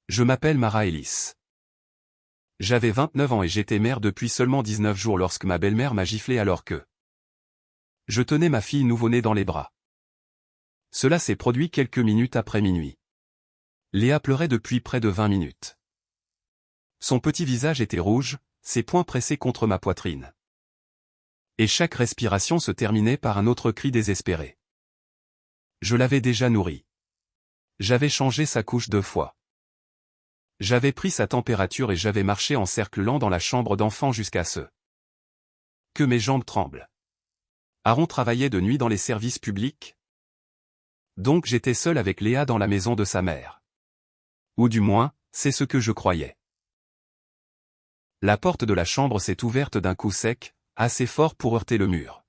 Je m'appelle Mara Ellis. J'avais 29 ans et j'étais mère depuis seulement 19 jours lorsque ma belle-mère m'a giflé alors que je tenais ma fille nouveau-née dans les bras. Cela s'est produit quelques minutes après minuit. Léa pleurait depuis près de 20 minutes. Son petit visage était rouge, ses poings pressés contre ma poitrine. Et chaque respiration se terminait par un autre cri désespéré. Je l'avais déjà nourrie. J'avais changé sa couche 2 fois. J'avais pris sa température et j'avais marché en cercle lent dans la chambre d'enfant jusqu'à ce que mes jambes tremblent. Aaron travaillait de nuit dans les services publics. Donc j'étais seul avec Léa dans la maison de sa mère. Ou du moins, c'est ce que je croyais. La porte de la chambre s'est ouverte d'un coup sec, assez fort pour heurter le mur.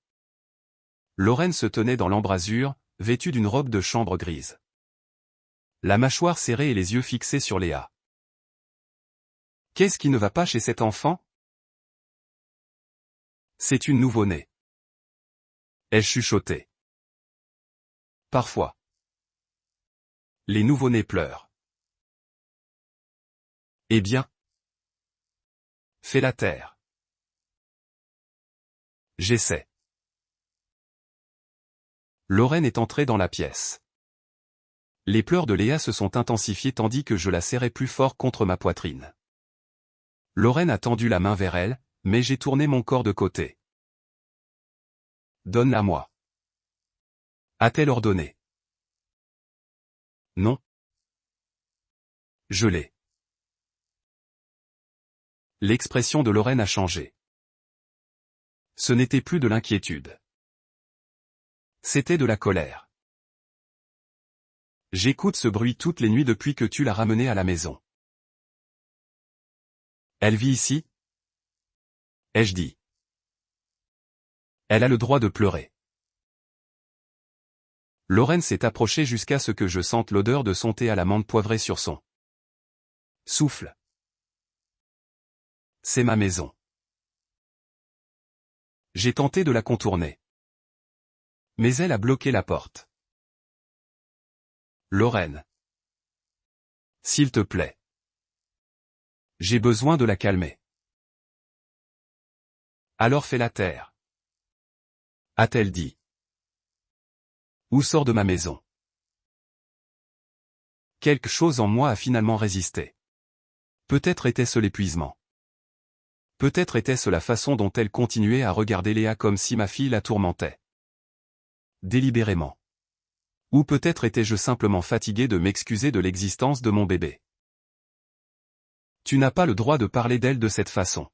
Lorraine se tenait dans l'embrasure, vêtue d'une robe de chambre grise. La mâchoire serrée et les yeux fixés sur Léa. Qu'est-ce qui ne va pas chez cet enfant? C'est une nouveau-née. Elle chuchotait. Parfois. Les nouveau-nés pleurent. Eh bien. Fais la terre. J'essaie. Lorraine est entrée dans la pièce. Les pleurs de Léa se sont intensifiés tandis que je la serrais plus fort contre ma poitrine. Lorraine a tendu la main vers elle, mais j'ai tourné mon corps de côté. Donne-la moi. A-t-elle ordonné? Non. Je l'ai. L'expression de Lorraine a changé. Ce n'était plus de l'inquiétude. C'était de la colère. J'écoute ce bruit toutes les nuits depuis que tu l'as ramenée à la maison. Elle vit ici? Ai-je dit. Elle a le droit de pleurer. Lorraine s'est approchée jusqu'à ce que je sente l'odeur de son thé à la menthe poivrée sur son souffle. C'est ma maison. J'ai tenté de la contourner. Mais elle a bloqué la porte. Lorraine. S'il te plaît. J'ai besoin de la calmer. Alors fais la taire. A-t-elle dit. Ou sors de ma maison. Quelque chose en moi a finalement résisté. Peut-être était-ce l'épuisement. Peut-être était-ce la façon dont elle continuait à regarder Léa comme si ma fille la tourmentait. Délibérément. Ou peut-être étais-je simplement fatigué de m'excuser de l'existence de mon bébé. Tu n'as pas le droit de parler d'elle de cette façon.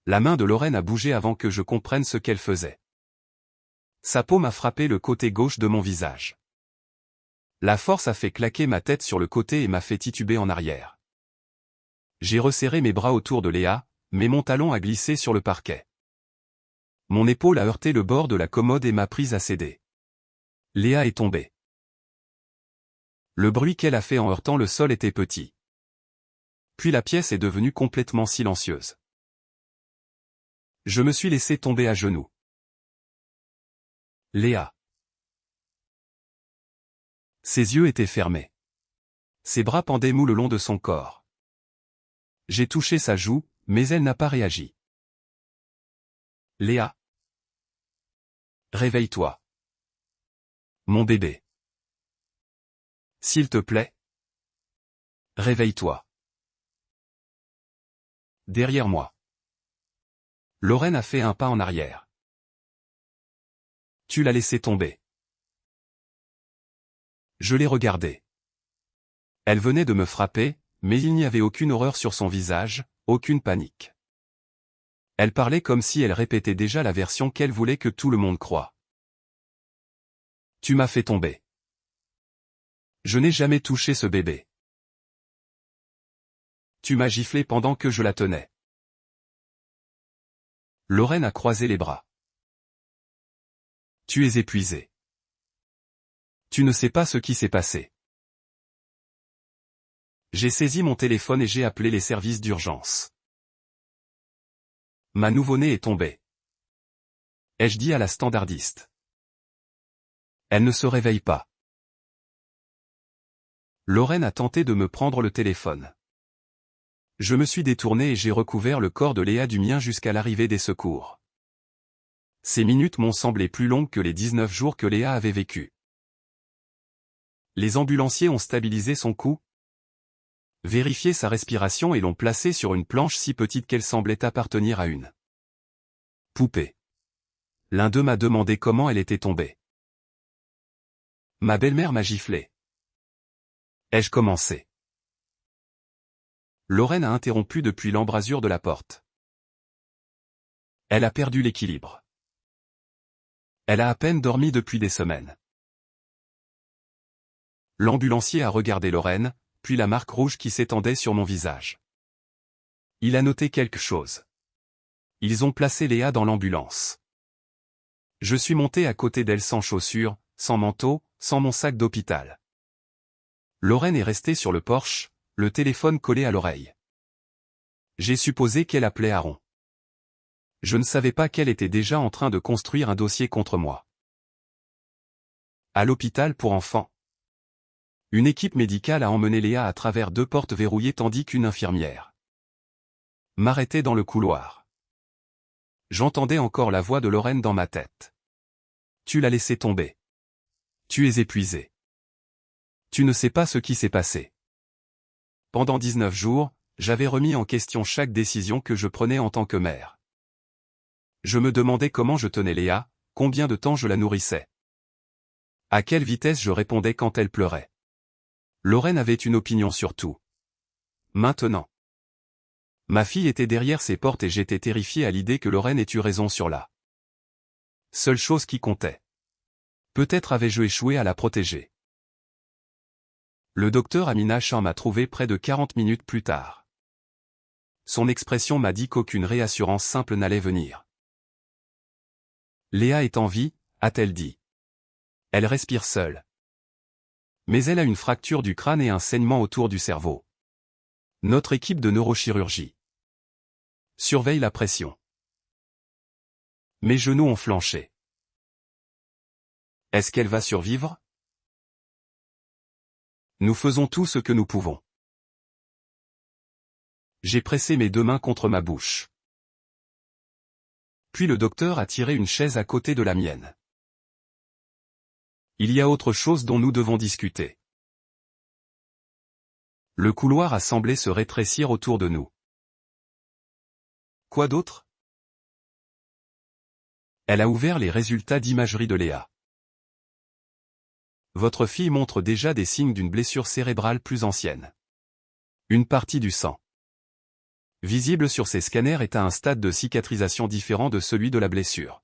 La main de Lorraine a bougé avant que je comprenne ce qu'elle faisait. Sa paume a frappé le côté gauche de mon visage. La force a fait claquer ma tête sur le côté et m'a fait tituber en arrière. J'ai resserré mes bras autour de Léa, mais mon talon a glissé sur le parquet. Mon épaule a heurté le bord de la commode et m'a prise à céder. Léa est tombée. Le bruit qu'elle a fait en heurtant le sol était petit. Puis la pièce est devenue complètement silencieuse. Je me suis laissé tomber à genoux. Léa. Ses yeux étaient fermés. Ses bras pendaient mous le long de son corps. J'ai touché sa joue, mais elle n'a pas réagi. Léa. Réveille-toi. Mon bébé. S'il te plaît. Réveille-toi. Derrière moi. Lorraine a fait un pas en arrière. Tu l'as laissé tomber. Je l'ai regardée. Elle venait de me frapper, mais il n'y avait aucune horreur sur son visage, aucune panique. Elle parlait comme si elle répétait déjà la version qu'elle voulait que tout le monde croie. Tu m'as fait tomber. Je n'ai jamais touché ce bébé. Tu m'as giflé pendant que je la tenais. Lorraine a croisé les bras. Tu es épuisé. Tu ne sais pas ce qui s'est passé. J'ai saisi mon téléphone et j'ai appelé les services d'urgence. Ma nouveau-née est tombée. Ai-je dit à la standardiste. Elle ne se réveille pas. Lorraine a tenté de me prendre le téléphone. Je me suis détourné et j'ai recouvert le corps de Léa du mien jusqu'à l'arrivée des secours. Ces minutes m'ont semblé plus longues que les 19 jours que Léa avait vécus. Les ambulanciers ont stabilisé son cou, vérifié sa respiration et l'ont placée sur une planche si petite qu'elle semblait appartenir à une poupée. L'un d'eux m'a demandé comment elle était tombée. Ma belle-mère m'a giflé. Ai-je commencé? Lorraine a interrompu depuis l'embrasure de la porte. Elle a perdu l'équilibre. Elle a à peine dormi depuis des semaines. L'ambulancier a regardé Lorraine, puis la marque rouge qui s'étendait sur mon visage. Il a noté quelque chose. Ils ont placé Léa dans l'ambulance. Je suis monté à côté d'elle sans chaussures, sans manteau, sans mon sac d'hôpital. Lorraine est restée sur le porche, le téléphone collé à l'oreille. J'ai supposé qu'elle appelait Aaron. Je ne savais pas qu'elle était déjà en train de construire un dossier contre moi. À l'hôpital pour enfants. Une équipe médicale a emmené Léa à travers 2 portes verrouillées tandis qu'une infirmière m'arrêtait dans le couloir. J'entendais encore la voix de Lorraine dans ma tête. Tu l'as laissé tomber. Tu es épuisé. Tu ne sais pas ce qui s'est passé. Pendant 19 jours, j'avais remis en question chaque décision que je prenais en tant que mère. Je me demandais comment je tenais Léa, combien de temps je la nourrissais. À quelle vitesse je répondais quand elle pleurait. Lorraine avait une opinion sur tout. Maintenant. Ma fille était derrière ses portes et j'étais terrifié à l'idée que Lorraine ait eu raison sur la seule chose qui comptait. Peut-être avais-je échoué à la protéger. Le docteur Amina Chan m'a trouvé près de 40 minutes plus tard. Son expression m'a dit qu'aucune réassurance simple n'allait venir. Léa est en vie, a-t-elle dit. Elle respire seule. Mais elle a une fracture du crâne et un saignement autour du cerveau. Notre équipe de neurochirurgie surveille la pression. Mes genoux ont flanché. Est-ce qu'elle va survivre? Nous faisons tout ce que nous pouvons. J'ai pressé mes 2 mains contre ma bouche. Puis le docteur a tiré une chaise à côté de la mienne. Il y a autre chose dont nous devons discuter. Le couloir a semblé se rétrécir autour de nous. Quoi d'autre? Elle a ouvert les résultats d'imagerie de Léa. Votre fille montre déjà des signes d'une blessure cérébrale plus ancienne. Une partie du sang visible sur ces scanners est à un stade de cicatrisation différent de celui de la blessure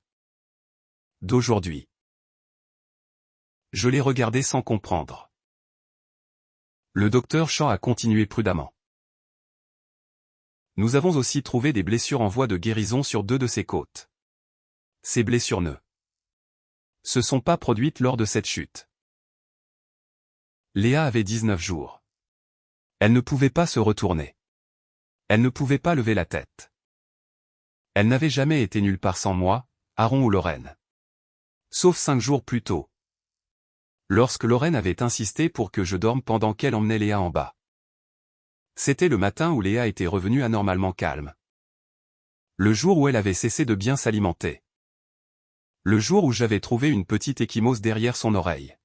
d'aujourd'hui. Je l'ai regardé sans comprendre. Le docteur Chan a continué prudemment. Nous avons aussi trouvé des blessures en voie de guérison sur 2 de ses côtes. Ces blessures ne se sont pas produites lors de cette chute. Léa avait 19 jours. Elle ne pouvait pas se retourner. Elle ne pouvait pas lever la tête. Elle n'avait jamais été nulle part sans moi, Aaron ou Lorraine. Sauf 5 jours plus tôt. Lorsque Lorraine avait insisté pour que je dorme pendant qu'elle emmenait Léa en bas. C'était le matin où Léa était revenue anormalement calme. Le jour où elle avait cessé de bien s'alimenter. Le jour où j'avais trouvé une petite ecchymose derrière son oreille.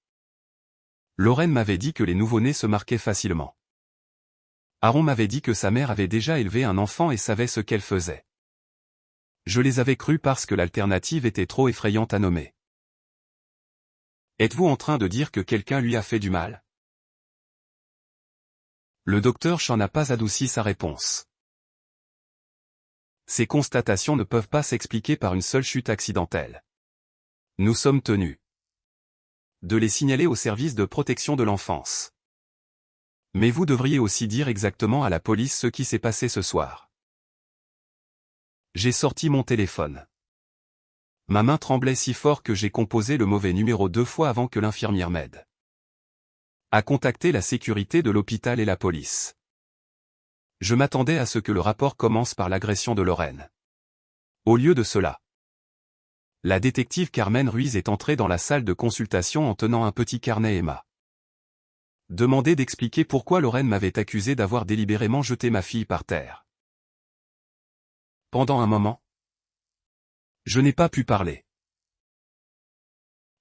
Lorraine m'avait dit que les nouveau-nés se marquaient facilement. Aaron m'avait dit que sa mère avait déjà élevé un enfant et savait ce qu'elle faisait. Je les avais crus parce que l'alternative était trop effrayante à nommer. Êtes-vous en train de dire que quelqu'un lui a fait du mal? Le docteur Chan n'a pas adouci sa réponse. Ces constatations ne peuvent pas s'expliquer par une seule chute accidentelle. Nous sommes tenus de les signaler au service de protection de l'enfance. Mais vous devriez aussi dire exactement à la police ce qui s'est passé ce soir. J'ai sorti mon téléphone. Ma main tremblait si fort que j'ai composé le mauvais numéro 2 fois avant que l'infirmière m'aide à contacter la sécurité de l'hôpital et la police. Je m'attendais à ce que le rapport commence par l'agression de Lorraine. Au lieu de cela, la détective Carmen Ruiz est entrée dans la salle de consultation en tenant un petit carnet et m'a Demandé d'expliquer pourquoi Lorraine m'avait accusé d'avoir délibérément jeté ma fille par terre. Pendant un moment, je n'ai pas pu parler.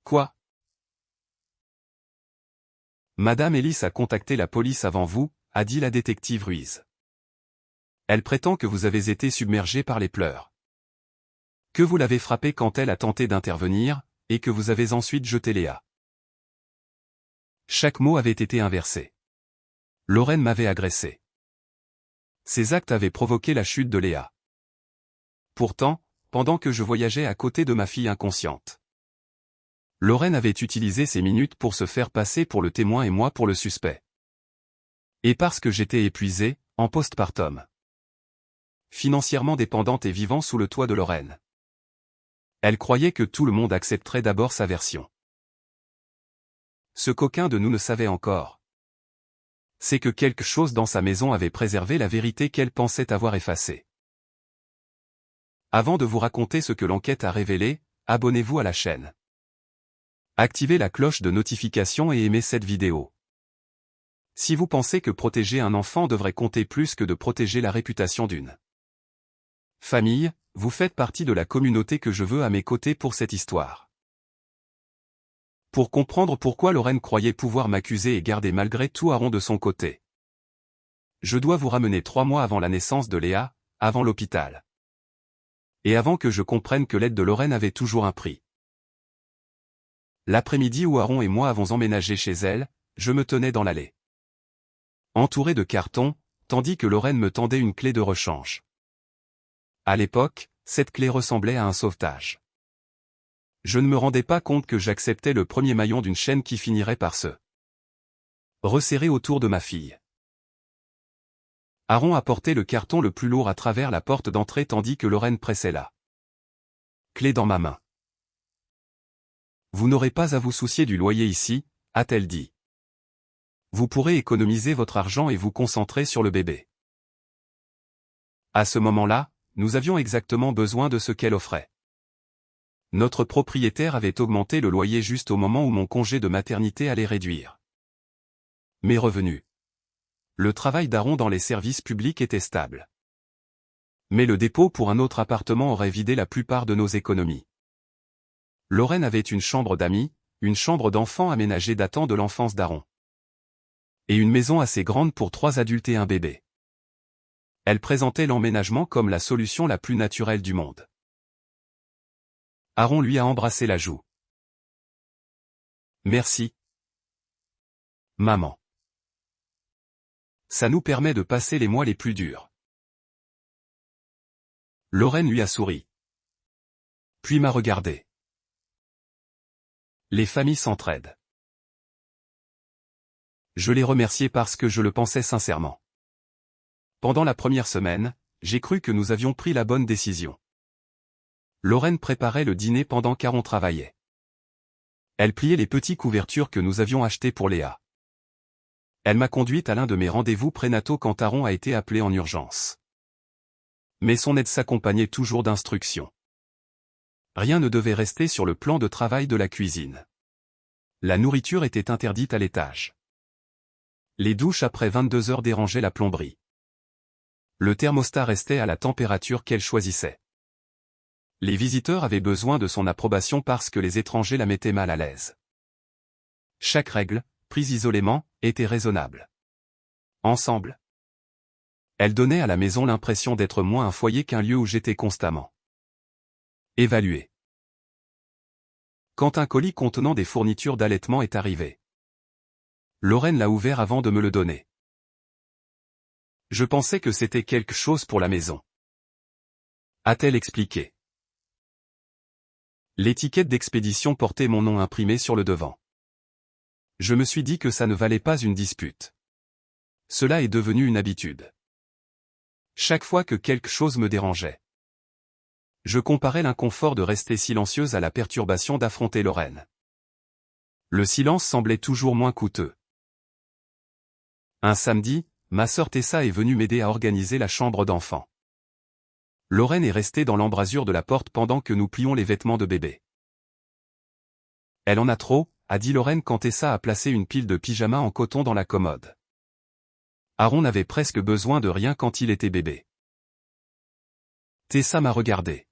Quoi? Madame Ellis a contacté la police avant vous, a dit la détective Ruiz. Elle prétend que vous avez été submergé par les pleurs. Que vous l'avez frappée quand elle a tenté d'intervenir, et que vous avez ensuite jeté Léa. Chaque mot avait été inversé. Lorraine m'avait agressé. Ces actes avaient provoqué la chute de Léa. Pourtant, pendant que je voyageais à côté de ma fille inconsciente, Lorraine avait utilisé ces minutes pour se faire passer pour le témoin et moi pour le suspect. Et parce que j'étais épuisé, en postpartum, financièrement dépendante et vivant sous le toit de Lorraine, elle croyait que tout le monde accepterait d'abord sa version. Ce qu'aucun de nous ne savait encore, c'est que quelque chose dans sa maison avait préservé la vérité qu'elle pensait avoir effacée. Avant de vous raconter ce que l'enquête a révélé, abonnez-vous à la chaîne. Activez la cloche de notification et aimez cette vidéo. Si vous pensez que protéger un enfant devrait compter plus que de protéger la réputation d'une famille, vous faites partie de la communauté que je veux à mes côtés pour cette histoire. Pour comprendre pourquoi Lorraine croyait pouvoir m'accuser et garder malgré tout Aaron de son côté, je dois vous ramener 3 mois avant la naissance de Léa, avant l'hôpital. Et avant que je comprenne que l'aide de Lorraine avait toujours un prix. L'après-midi où Aaron et moi avons emménagé chez elle, je me tenais dans l'allée, entouré de cartons, tandis que Lorraine me tendait une clé de rechange. À l'époque, cette clé ressemblait à un sauvetage. Je ne me rendais pas compte que j'acceptais le premier maillon d'une chaîne qui finirait par se resserrer autour de ma fille. Aaron a porté le carton le plus lourd à travers la porte d'entrée tandis que Lorraine pressait la clé dans ma main. Vous n'aurez pas à vous soucier du loyer ici, a-t-elle dit. Vous pourrez économiser votre argent et vous concentrer sur le bébé. À ce moment-là, nous avions exactement besoin de ce qu'elle offrait. Notre propriétaire avait augmenté le loyer juste au moment où mon congé de maternité allait réduire mes revenus. Le travail d'Aaron dans les services publics était stable. Mais le dépôt pour un autre appartement aurait vidé la plupart de nos économies. Lorraine avait une chambre d'amis, une chambre d'enfant aménagée datant de l'enfance d'Aaron. Et une maison assez grande pour 3 adultes et un bébé. Elle présentait l'emménagement comme la solution la plus naturelle du monde. Aaron lui a embrassé la joue. Merci, maman. Ça nous permet de passer les mois les plus durs. Lorraine lui a souri. Puis m'a regardé. Les familles s'entraident. Je l'ai remercié parce que je le pensais sincèrement. Pendant la première semaine, j'ai cru que nous avions pris la bonne décision. Lorraine préparait le dîner pendant qu'Aaron travaillait. Elle pliait les petites couvertures que nous avions achetées pour Léa. Elle m'a conduite à l'un de mes rendez-vous prénataux quand Aaron a été appelé en urgence. Mais son aide s'accompagnait toujours d'instructions. Rien ne devait rester sur le plan de travail de la cuisine. La nourriture était interdite à l'étage. Les douches après 22 heures dérangeaient la plomberie. Le thermostat restait à la température qu'elle choisissait. Les visiteurs avaient besoin de son approbation parce que les étrangers la mettaient mal à l'aise. Chaque règle, prise isolément, était raisonnable. Ensemble, elles donnaient à la maison l'impression d'être moins un foyer qu'un lieu où j'étais constamment évalué. Quand un colis contenant des fournitures d'allaitement est arrivé, Lorraine l'a ouvert avant de me le donner. Je pensais que c'était quelque chose pour la maison, a-t-elle expliqué. L'étiquette d'expédition portait mon nom imprimé sur le devant. Je me suis dit que ça ne valait pas une dispute. Cela est devenu une habitude. Chaque fois que quelque chose me dérangeait, je comparais l'inconfort de rester silencieuse à la perturbation d'affronter Lorraine. Le silence semblait toujours moins coûteux. Un samedi, ma sœur Tessa est venue m'aider à organiser la chambre d'enfant. Lorraine est restée dans l'embrasure de la porte pendant que nous plions les vêtements de bébé. Elle en a trop, a dit Lorraine quand Tessa a placé une pile de pyjamas en coton dans la commode. Aaron n'avait presque besoin de rien quand il était bébé. Tessa m'a regardé.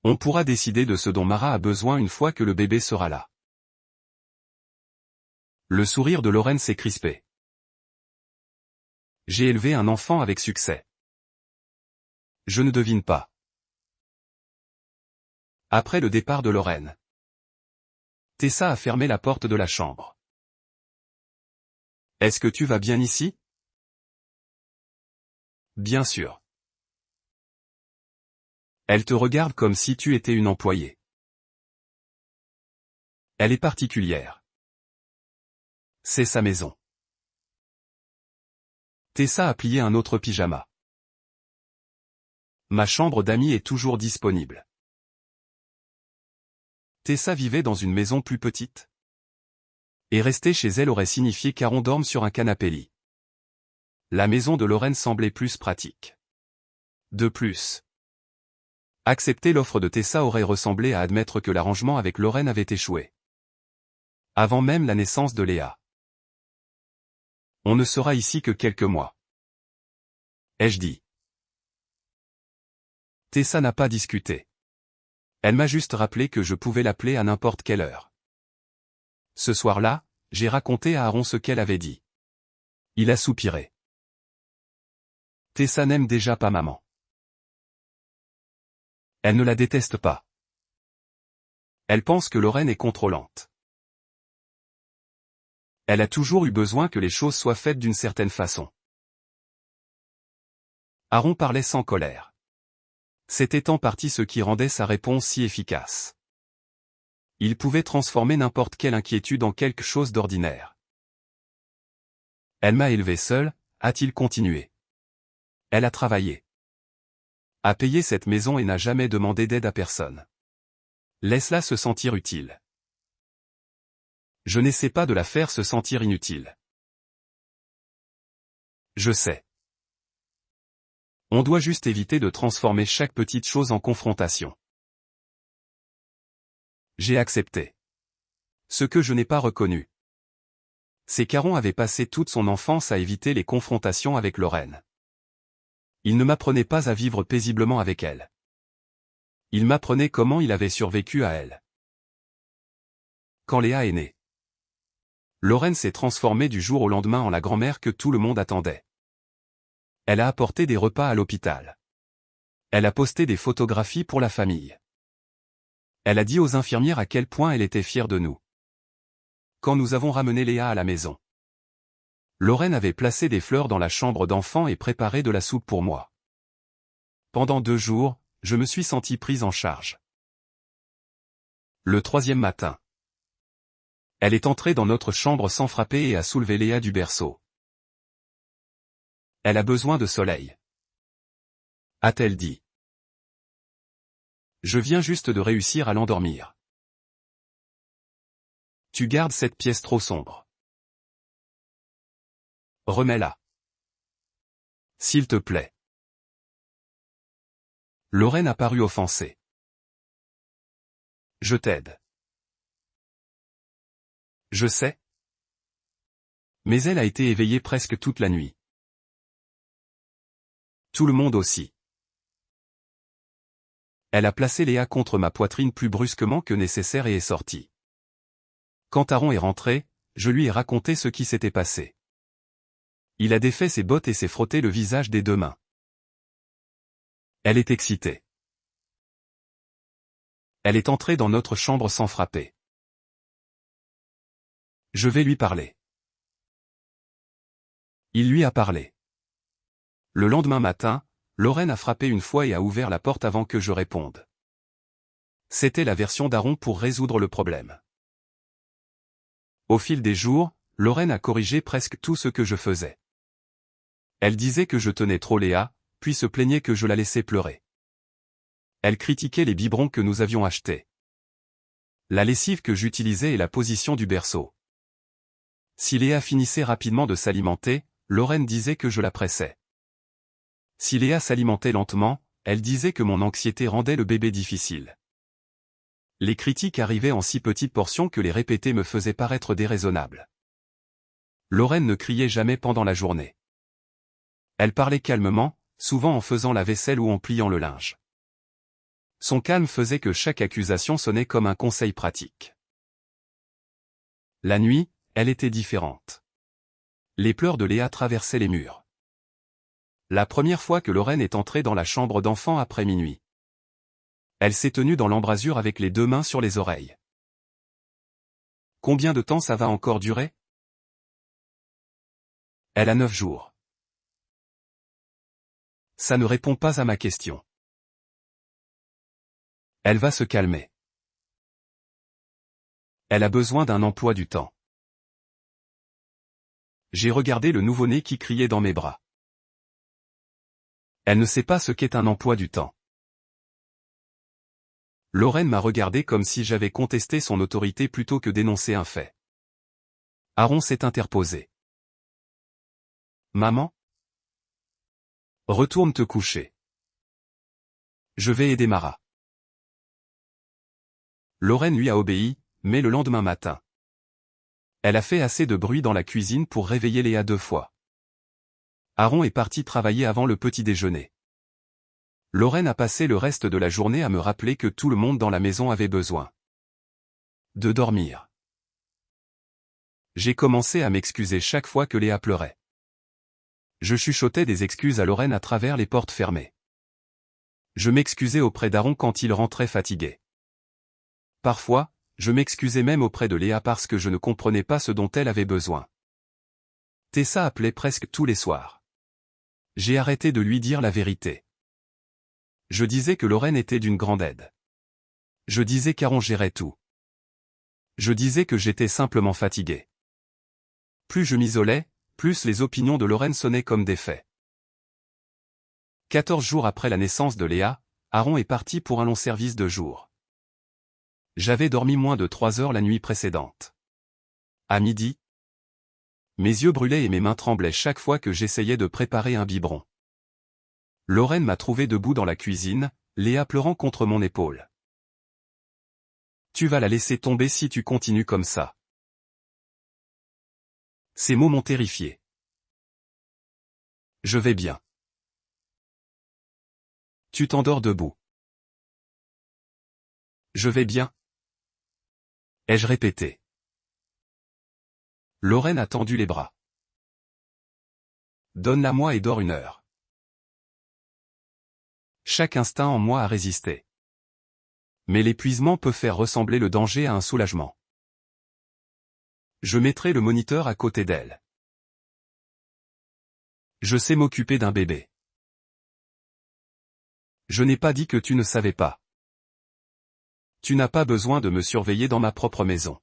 On pourra décider de ce dont Mara a besoin une fois que le bébé sera là. Le sourire de Lorraine s'est crispé. J'ai élevé un enfant avec succès. Je ne devine pas. Après le départ de Lorraine, Tessa a fermé la porte de la chambre. Est-ce que tu vas bien ici? Bien sûr. Elle te regarde comme si tu étais une employée. Elle est particulière. C'est sa maison. Tessa a plié un autre pyjama. Ma chambre d'amis est toujours disponible. Tessa vivait dans une maison plus petite. Et rester chez elle aurait signifié qu'Aaron dorme sur un canapé lit. La maison de Lorraine semblait plus pratique. De plus, accepter l'offre de Tessa aurait ressemblé à admettre que l'arrangement avec Lorraine avait échoué. Avant même la naissance de Léa. On ne sera ici que quelques mois. Ai-je dit. Tessa n'a pas discuté. Elle m'a juste rappelé que je pouvais l'appeler à n'importe quelle heure. Ce soir-là, j'ai raconté à Aaron ce qu'elle avait dit. Il a soupiré. Tessa n'aime déjà pas maman. Elle ne la déteste pas. Elle pense que Lorraine est contrôlante. Elle a toujours eu besoin que les choses soient faites d'une certaine façon. Aaron parlait sans colère. C'était en partie ce qui rendait sa réponse si efficace. Il pouvait transformer n'importe quelle inquiétude en quelque chose d'ordinaire. Elle m'a élevé seule, a-t-il continué. Elle a travaillé. A payé cette maison et n'a jamais demandé d'aide à personne. Laisse-la se sentir utile. Je n'essaie pas de la faire se sentir inutile. Je sais. On doit juste éviter de transformer chaque petite chose en confrontation. J'ai accepté. Ce que je n'ai pas reconnu, c'est qu'Aaron avait passé toute son enfance à éviter les confrontations avec Lorraine. Il ne m'apprenait pas à vivre paisiblement avec elle. Il m'apprenait comment il avait survécu à elle. Quand Léa est née, Lorraine s'est transformée du jour au lendemain en la grand-mère que tout le monde attendait. Elle a apporté des repas à l'hôpital. Elle a posté des photographies pour la famille. Elle a dit aux infirmières à quel point elle était fière de nous. Quand nous avons ramené Léa à la maison, Lorraine avait placé des fleurs dans la chambre d'enfant et préparé de la soupe pour moi. Pendant 2 jours, je me suis senti prise en charge. Le 3e matin, elle est entrée dans notre chambre sans frapper et a soulevé Léa du berceau. Elle a besoin de soleil, a-t-elle dit. Je viens juste de réussir à l'endormir. Tu gardes cette pièce trop sombre. Remets-la. S'il te plaît. Lorraine a paru offensée. Je t'aide. Je sais. Mais elle a été éveillée presque toute la nuit. Tout le monde aussi. Elle a placé Léa contre ma poitrine plus brusquement que nécessaire et est sortie. Quand Aaron est rentré, je lui ai raconté ce qui s'était passé. Il a défait ses bottes et s'est frotté le visage des 2 mains. Elle est excitée. Elle est entrée dans notre chambre sans frapper. Je vais lui parler. Il lui a parlé. Le lendemain matin, Lorraine a frappé une fois et a ouvert la porte avant que je réponde. C'était la version d'Aaron pour résoudre le problème. Au fil des jours, Lorraine a corrigé presque tout ce que je faisais. Elle disait que je tenais trop Léa, puis se plaignait que je la laissais pleurer. Elle critiquait les biberons que nous avions achetés, la lessive que j'utilisais et la position du berceau. Si Léa finissait rapidement de s'alimenter, Lorraine disait que je la pressais. Si Léa s'alimentait lentement, elle disait que mon anxiété rendait le bébé difficile. Les critiques arrivaient en si petites portions que les répéter me faisaient paraître déraisonnable. Lorraine ne criait jamais pendant la journée. Elle parlait calmement, souvent en faisant la vaisselle ou en pliant le linge. Son calme faisait que chaque accusation sonnait comme un conseil pratique. La nuit, elle était différente. Les pleurs de Léa traversaient les murs. La première fois que Lorraine est entrée dans la chambre d'enfant après minuit. Elle s'est tenue dans l'embrasure avec les 2 mains sur les oreilles. Combien de temps ça va encore durer? Elle a 9 jours. Ça ne répond pas à ma question. Elle va se calmer. Elle a besoin d'un emploi du temps. J'ai regardé le nouveau-né qui criait dans mes bras. Elle ne sait pas ce qu'est un emploi du temps. Lorraine m'a regardé comme si j'avais contesté son autorité plutôt que dénoncé un fait. Aaron s'est interposé. Maman? Retourne te coucher. Je vais aider Mara. Lorraine lui a obéi, mais le lendemain matin. Elle a fait assez de bruit dans la cuisine pour réveiller Léa 2 fois. Aaron est parti travailler avant le petit déjeuner. Lorraine a passé le reste de la journée à me rappeler que tout le monde dans la maison avait besoin de dormir. J'ai commencé à m'excuser chaque fois que Léa pleurait. Je chuchotais des excuses à Lorraine à travers les portes fermées. Je m'excusais auprès d'Aaron quand il rentrait fatigué. Parfois, je m'excusais même auprès de Léa parce que je ne comprenais pas ce dont elle avait besoin. Tessa appelait presque tous les soirs. J'ai arrêté de lui dire la vérité. Je disais que Lorraine était d'une grande aide. Je disais qu'Aaron gérait tout. Je disais que j'étais simplement fatigué. Plus je m'isolais, plus les opinions de Lorraine sonnaient comme des faits. 14 jours après la naissance de Léa, Aaron est parti pour un long service de jour. J'avais dormi moins de 3 heures la nuit précédente. À midi, mes yeux brûlaient et mes mains tremblaient chaque fois que j'essayais de préparer un biberon. Lorraine m'a trouvé debout dans la cuisine, Léa pleurant contre mon épaule. Tu vas la laisser tomber si tu continues comme ça. Ces mots m'ont terrifié. Je vais bien. Tu t'endors debout. Je vais bien. Ai-je répété. Lorraine a tendu les bras. Donne-la-moi et dors 1 heure. Chaque instinct en moi a résisté. Mais l'épuisement peut faire ressembler le danger à un soulagement. Je mettrai le moniteur à côté d'elle. Je sais m'occuper d'un bébé. Je n'ai pas dit que tu ne savais pas. Tu n'as pas besoin de me surveiller dans ma propre maison.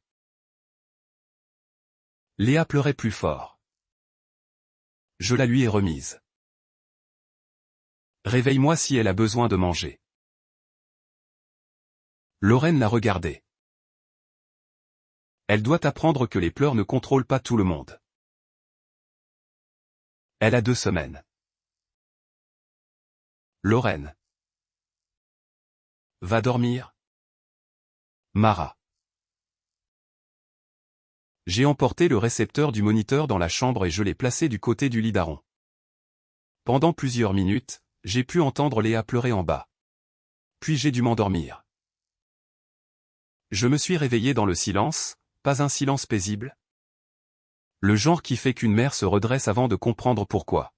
Léa pleurait plus fort. Je la lui ai remise. Réveille-moi si elle a besoin de manger. Lorraine l'a regardée. Elle doit apprendre que les pleurs ne contrôlent pas tout le monde. Elle a 2 semaines. Lorraine. Va dormir. Mara. J'ai emporté le récepteur du moniteur dans la chambre et je l'ai placé du côté du lit d'Aaron. Pendant plusieurs minutes, j'ai pu entendre Léa pleurer en bas. Puis j'ai dû m'endormir. Je me suis réveillé dans le silence, pas un silence paisible. Le genre qui fait qu'une mère se redresse avant de comprendre pourquoi.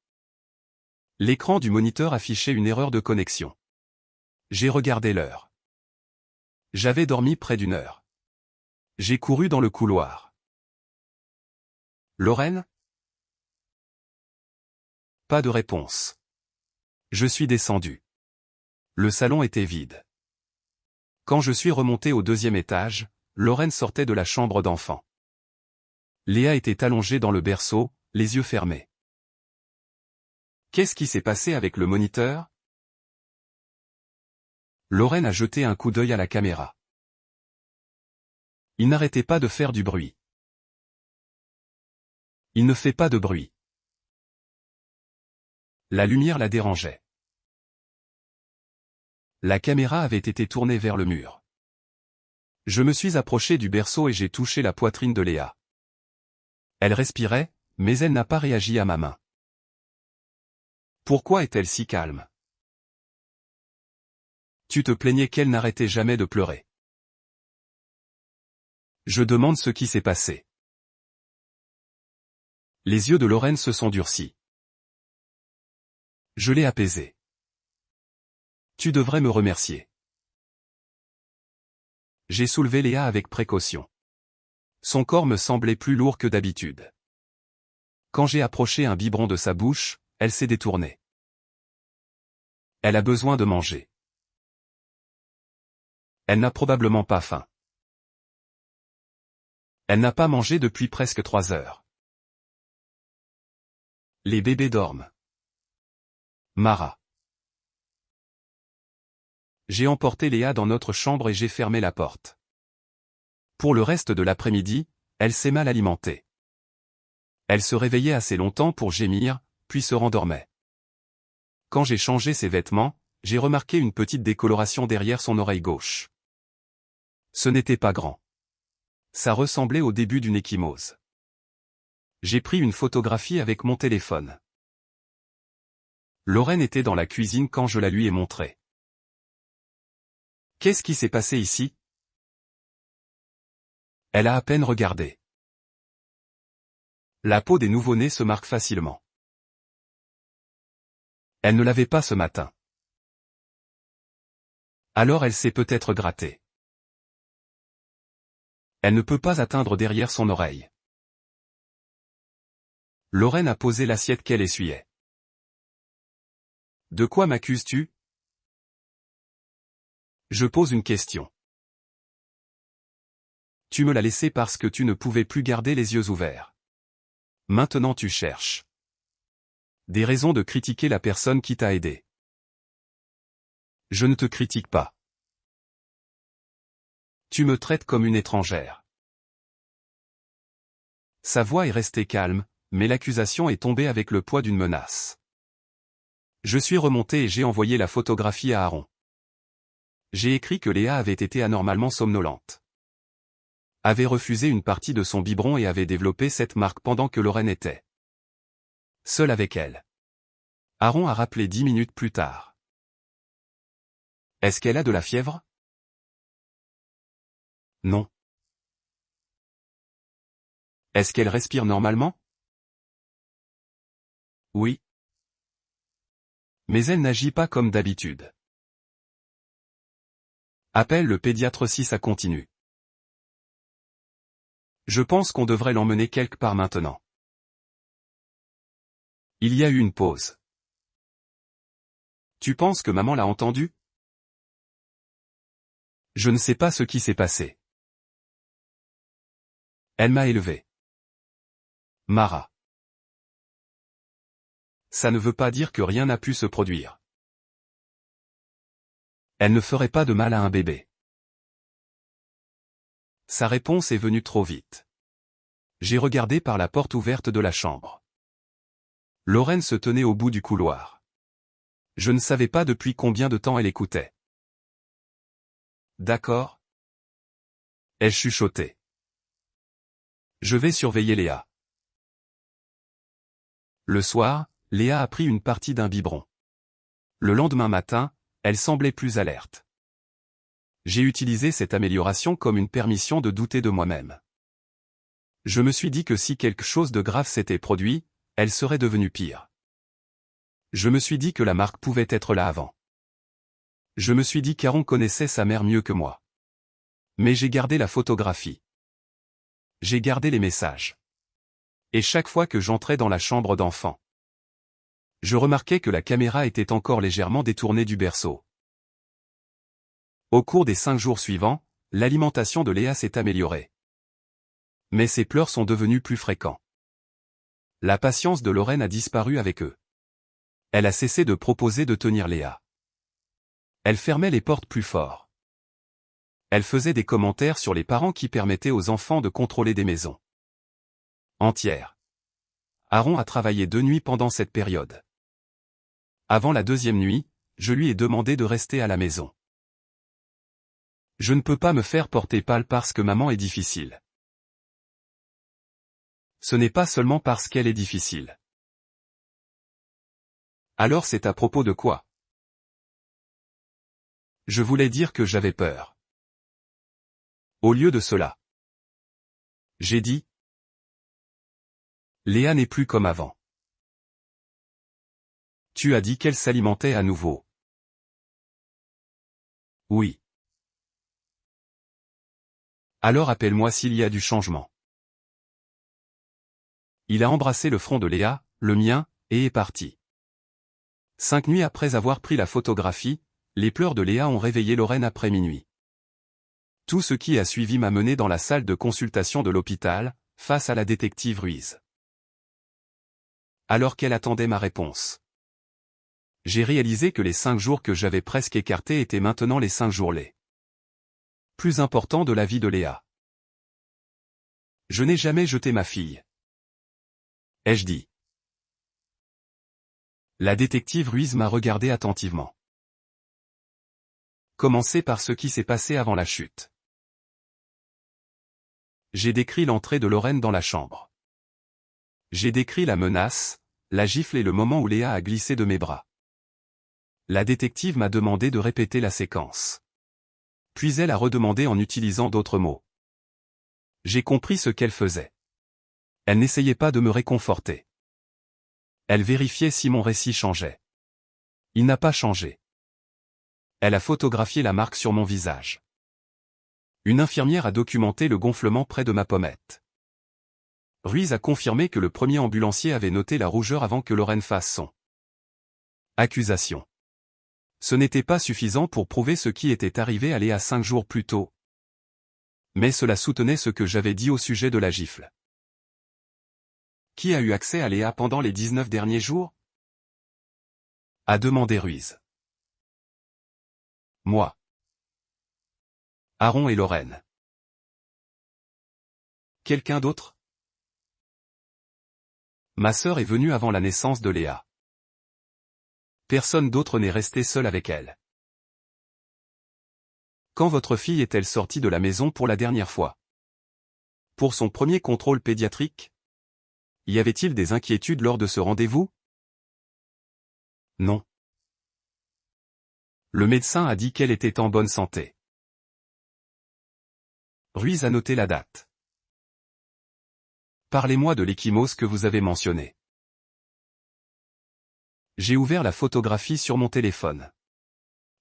L'écran du moniteur affichait une erreur de connexion. J'ai regardé l'heure. J'avais dormi près d'1 heure. J'ai couru dans le couloir. Lorraine? Pas de réponse. Je suis descendu. Le salon était vide. Quand je suis remonté au 2e étage, Lorraine sortait de la chambre d'enfant. Léa était allongée dans le berceau, les yeux fermés. Qu'est-ce qui s'est passé avec le moniteur? Lorraine a jeté un coup d'œil à la caméra. Il n'arrêtait pas de faire du bruit. Il ne fait pas de bruit. La lumière la dérangeait. La caméra avait été tournée vers le mur. Je me suis approché du berceau et j'ai touché la poitrine de Léa. Elle respirait, mais elle n'a pas réagi à ma main. Pourquoi est-elle si calme? Tu te plaignais qu'elle n'arrêtait jamais de pleurer. Je demande ce qui s'est passé. Les yeux de Lorraine se sont durcis. Je l'ai apaisée. Tu devrais me remercier. J'ai soulevé Léa avec précaution. Son corps me semblait plus lourd que d'habitude. Quand j'ai approché un biberon de sa bouche, elle s'est détournée. Elle a besoin de manger. Elle n'a probablement pas faim. Elle n'a pas mangé depuis presque 3 heures. Les bébés dorment. Mara. J'ai emporté Léa dans notre chambre et j'ai fermé la porte. Pour le reste de l'après-midi, elle s'est mal alimentée. Elle se réveillait assez longtemps pour gémir, puis se rendormait. Quand j'ai changé ses vêtements, j'ai remarqué une petite décoloration derrière son oreille gauche. Ce n'était pas grand. Ça ressemblait au début d'une ecchymose. J'ai pris une photographie avec mon téléphone. Lorraine était dans la cuisine quand je la lui ai montrée. Qu'est-ce qui s'est passé ici? Elle a à peine regardé. La peau des nouveau-nés se marque facilement. Elle ne l'avait pas ce matin. Alors elle s'est peut-être grattée. Elle ne peut pas atteindre derrière son oreille. Lorraine a posé l'assiette qu'elle essuyait. De quoi m'accuses-tu? Je pose une question. Tu me l'as laissé parce que tu ne pouvais plus garder les yeux ouverts. Maintenant tu cherches des raisons de critiquer la personne qui t'a aidé. Je ne te critique pas. Tu me traites comme une étrangère. Sa voix est restée calme, mais l'accusation est tombée avec le poids d'une menace. Je suis remonté et j'ai envoyé la photographie à Aaron. J'ai écrit que Léa avait été anormalement somnolente. Avait refusé une partie de son biberon et avait développé cette marque pendant que Lorraine était seule avec elle. Aaron a rappelé 10 minutes plus tard. Est-ce qu'elle a de la fièvre? Non. Est-ce qu'elle respire normalement? Oui. Mais elle n'agit pas comme d'habitude. Appelle le pédiatre si ça continue. Je pense qu'on devrait l'emmener quelque part maintenant. Il y a eu une pause. Tu penses que maman l'a entendu? Je ne sais pas ce qui s'est passé. Elle m'a élevé. Mara. Ça ne veut pas dire que rien n'a pu se produire. Elle ne ferait pas de mal à un bébé. Sa réponse est venue trop vite. J'ai regardé par la porte ouverte de la chambre. Lorraine se tenait au bout du couloir. Je ne savais pas depuis combien de temps elle écoutait. D'accord. Elle chuchotait. Je vais surveiller Léa. Le soir, Léa a pris une partie d'un biberon. Le lendemain matin, elle semblait plus alerte. J'ai utilisé cette amélioration comme une permission de douter de moi-même. Je me suis dit que si quelque chose de grave s'était produit, elle serait devenue pire. Je me suis dit que la marque pouvait être là avant. Je me suis dit qu'Aaron connaissait sa mère mieux que moi. Mais j'ai gardé la photographie. J'ai gardé les messages. Et chaque fois que j'entrais dans la chambre d'enfant, je remarquais que la caméra était encore légèrement détournée du berceau. Au cours des 5 jours suivants, l'alimentation de Léa s'est améliorée. Mais ses pleurs sont devenus plus fréquents. La patience de Lorraine a disparu avec eux. Elle a cessé de proposer de tenir Léa. Elle fermait les portes plus fort. Elle faisait des commentaires sur les parents qui permettaient aux enfants de contrôler des maisons entières. Aaron a travaillé 2 nuits pendant cette période. Avant la 2e nuit, je lui ai demandé de rester à la maison. Je ne peux pas me faire porter pâle parce que maman est difficile. Ce n'est pas seulement parce qu'elle est difficile. Alors c'est à propos de quoi? Je voulais dire que j'avais peur. Au lieu de cela, j'ai dit: Léa n'est plus comme avant. Tu as dit qu'elle s'alimentait à nouveau. Oui. Alors appelle-moi s'il y a du changement. Il a embrassé le front de Léa, le mien, et est parti. 5 nuits après avoir pris la photographie, les pleurs de Léa ont réveillé Lorraine après minuit. Tout ce qui a suivi m'a mené dans la salle de consultation de l'hôpital, face à la détective Ruiz. Alors qu'elle attendait ma réponse, j'ai réalisé que les 5 jours que j'avais presque écartés étaient maintenant les 5 jours les plus importants de la vie de Léa. Je n'ai jamais jeté ma fille, ai-je dit. La détective Ruiz m'a regardé attentivement. Commencez par ce qui s'est passé avant la chute. J'ai décrit l'entrée de Lorraine dans la chambre. J'ai décrit la menace, la gifle et le moment où Léa a glissé de mes bras. La détective m'a demandé de répéter la séquence. Puis elle a redemandé en utilisant d'autres mots. J'ai compris ce qu'elle faisait. Elle n'essayait pas de me réconforter. Elle vérifiait si mon récit changeait. Il n'a pas changé. Elle a photographié la marque sur mon visage. Une infirmière a documenté le gonflement près de ma pommette. Ruiz a confirmé que le premier ambulancier avait noté la rougeur avant que Lorraine fasse son accusation. Ce n'était pas suffisant pour prouver ce qui était arrivé à Léa 5 jours plus tôt. Mais cela soutenait ce que j'avais dit au sujet de la gifle. Qui a eu accès à Léa pendant les 19 derniers jours? A demandé Ruiz. Moi. Aaron et Lorraine. Quelqu'un d'autre? Ma sœur est venue avant la naissance de Léa. Personne d'autre n'est resté seul avec elle. Quand votre fille est-elle sortie de la maison pour la dernière fois? Pour son premier contrôle pédiatrique? Y avait-il des inquiétudes lors de ce rendez-vous? Non. Le médecin a dit qu'elle était en bonne santé. Ruiz a noté la date. Parlez-moi de l'ecchymose que vous avez mentionnée. J'ai ouvert la photographie sur mon téléphone.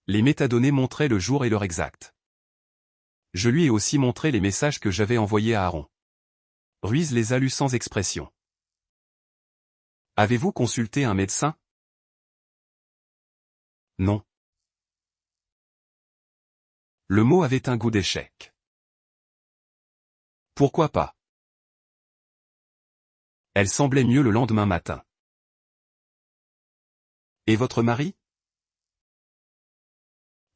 Les métadonnées montraient le jour et l'heure exacte. Je lui ai aussi montré les messages que j'avais envoyés à Aaron. Ruiz les a lus sans expression. Avez-vous consulté un médecin? Non. Le mot avait un goût d'échec. Pourquoi pas? Elle semblait mieux le lendemain matin. Et votre mari?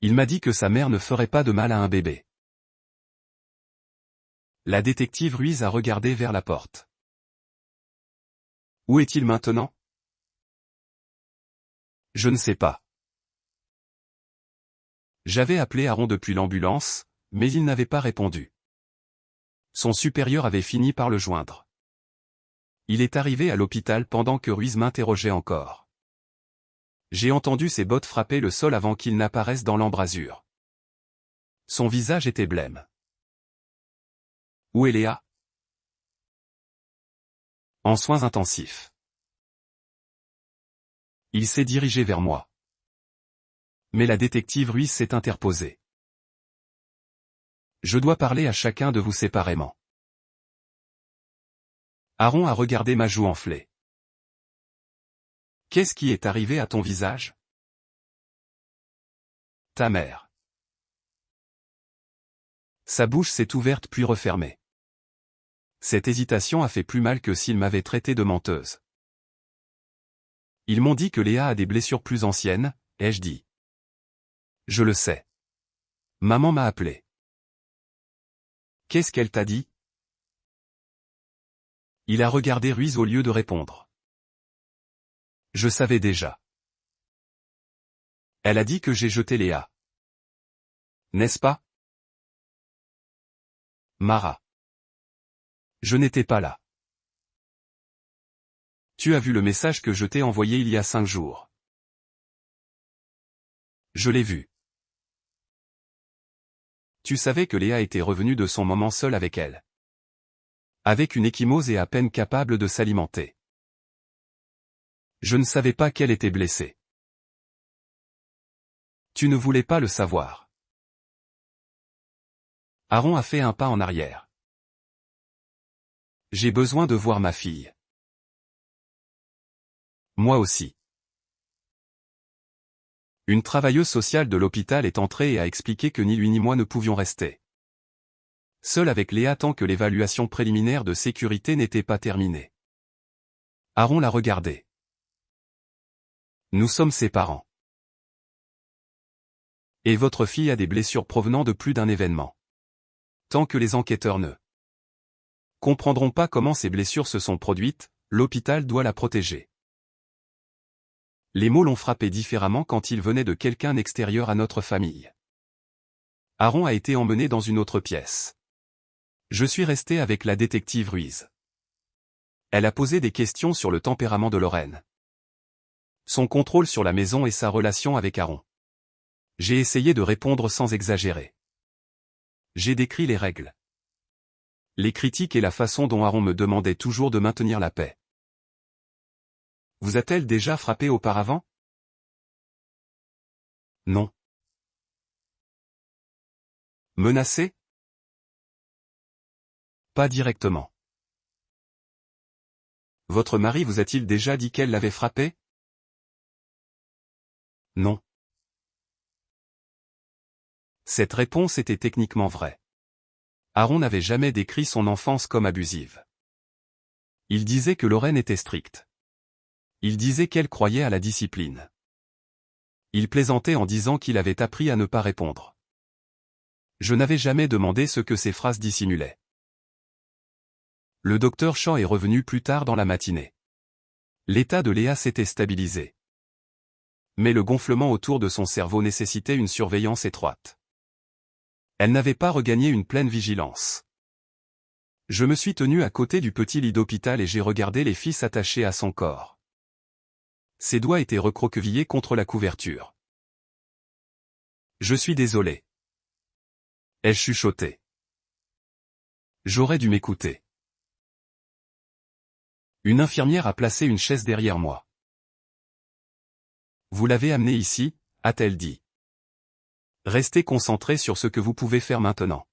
Il m'a dit que sa mère ne ferait pas de mal à un bébé. La détective Ruiz a regardé vers la porte. Où est-il maintenant? Je ne sais pas. J'avais appelé Aaron depuis l'ambulance, mais il n'avait pas répondu. Son supérieur avait fini par le joindre. Il est arrivé à l'hôpital pendant que Ruiz m'interrogeait encore. J'ai entendu ses bottes frapper le sol avant qu'il n'apparaisse dans l'embrasure. Son visage était blême. Où est Léa? En soins intensifs. Il s'est dirigé vers moi. Mais la détective Ruiz s'est interposée. Je dois parler à chacun de vous séparément. Aaron a regardé ma joue enflée. Qu'est-ce qui est arrivé à ton visage? Ta mère. Sa bouche s'est ouverte puis refermée. Cette hésitation a fait plus mal que s'il m'avait traité de menteuse. Ils m'ont dit que Léa a des blessures plus anciennes, ai-je dit. Je le sais. Maman m'a appelé. Qu'est-ce qu'elle t'a dit? Il a regardé Ruiz au lieu de répondre. Je savais déjà. Elle a dit que j'ai jeté Léa. N'est-ce pas? Mara. Je n'étais pas là. Tu as vu le message que je t'ai envoyé il y a 5 jours. Je l'ai vu. Tu savais que Léa était revenue de son moment seule avec elle. Avec une ecchymose et à peine capable de s'alimenter. Je ne savais pas qu'elle était blessée. Tu ne voulais pas le savoir. Aaron a fait un pas en arrière. J'ai besoin de voir ma fille. Moi aussi. Une travailleuse sociale de l'hôpital est entrée et a expliqué que ni lui ni moi ne pouvions rester seul avec Léa tant que l'évaluation préliminaire de sécurité n'était pas terminée. Aaron l'a regardé. Nous sommes ses parents. Et votre fille a des blessures provenant de plus d'un événement. Tant que les enquêteurs ne comprendront pas comment ces blessures se sont produites, l'hôpital doit la protéger. Les mots l'ont frappé différemment quand il venait de quelqu'un extérieur à notre famille. Aaron a été emmené dans une autre pièce. Je suis resté avec la détective Ruiz. Elle a posé des questions sur le tempérament de Lorraine, son contrôle sur la maison et sa relation avec Aaron. J'ai essayé de répondre sans exagérer. J'ai décrit les règles, les critiques et la façon dont Aaron me demandait toujours de maintenir la paix. Vous a-t-elle déjà frappé auparavant? Non. Menacé? Pas directement. Votre mari vous a-t-il déjà dit qu'elle l'avait frappé? Non. Cette réponse était techniquement vraie. Aaron n'avait jamais décrit son enfance comme abusive. Il disait que Lorraine était stricte. Il disait qu'elle croyait à la discipline. Il plaisantait en disant qu'il avait appris à ne pas répondre. Je n'avais jamais demandé ce que ces phrases dissimulaient. Le docteur Shaw est revenu plus tard dans la matinée. L'état de Léa s'était stabilisé. Mais le gonflement autour de son cerveau nécessitait une surveillance étroite. Elle n'avait pas regagné une pleine vigilance. Je me suis tenu à côté du petit lit d'hôpital et j'ai regardé les fils attachés à son corps. Ses doigts étaient recroquevillés contre la couverture. Je suis désolé. Elle chuchotait. J'aurais dû m'écouter. Une infirmière a placé une chaise derrière moi. Vous l'avez amenée ici, a-t-elle dit. Restez concentré sur ce que vous pouvez faire maintenant.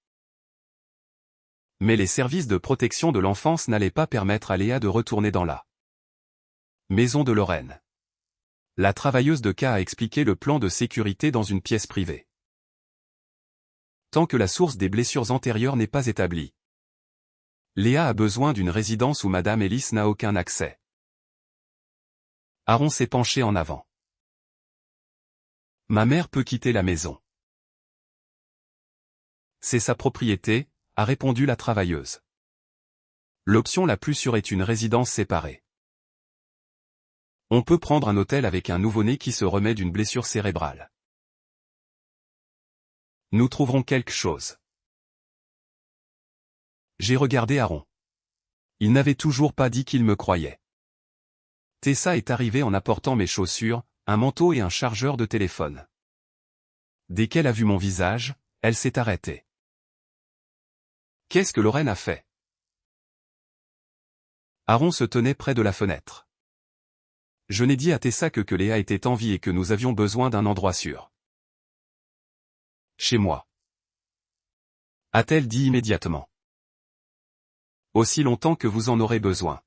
Mais les services de protection de l'enfance n'allaient pas permettre à Léa de retourner dans la maison de Lorraine. La travailleuse de cas a expliqué le plan de sécurité dans une pièce privée. Tant que la source des blessures antérieures n'est pas établie, Léa a besoin d'une résidence où Madame Ellis n'a aucun accès. Aaron s'est penché en avant. Ma mère peut quitter la maison. C'est sa propriété, a répondu la travailleuse. L'option la plus sûre est une résidence séparée. On peut prendre un hôtel avec un nouveau-né qui se remet d'une blessure cérébrale. Nous trouverons quelque chose. J'ai regardé Aaron. Il n'avait toujours pas dit qu'il me croyait. Tessa est arrivée en apportant mes chaussures, un manteau et un chargeur de téléphone. Dès qu'elle a vu mon visage, elle s'est arrêtée. Qu'est-ce que Lorraine a fait? Aaron se tenait près de la fenêtre. Je n'ai dit à Tessa que Léa était en vie et que nous avions besoin d'un endroit sûr. Chez moi. A-t-elle dit immédiatement. Aussi longtemps que vous en aurez besoin.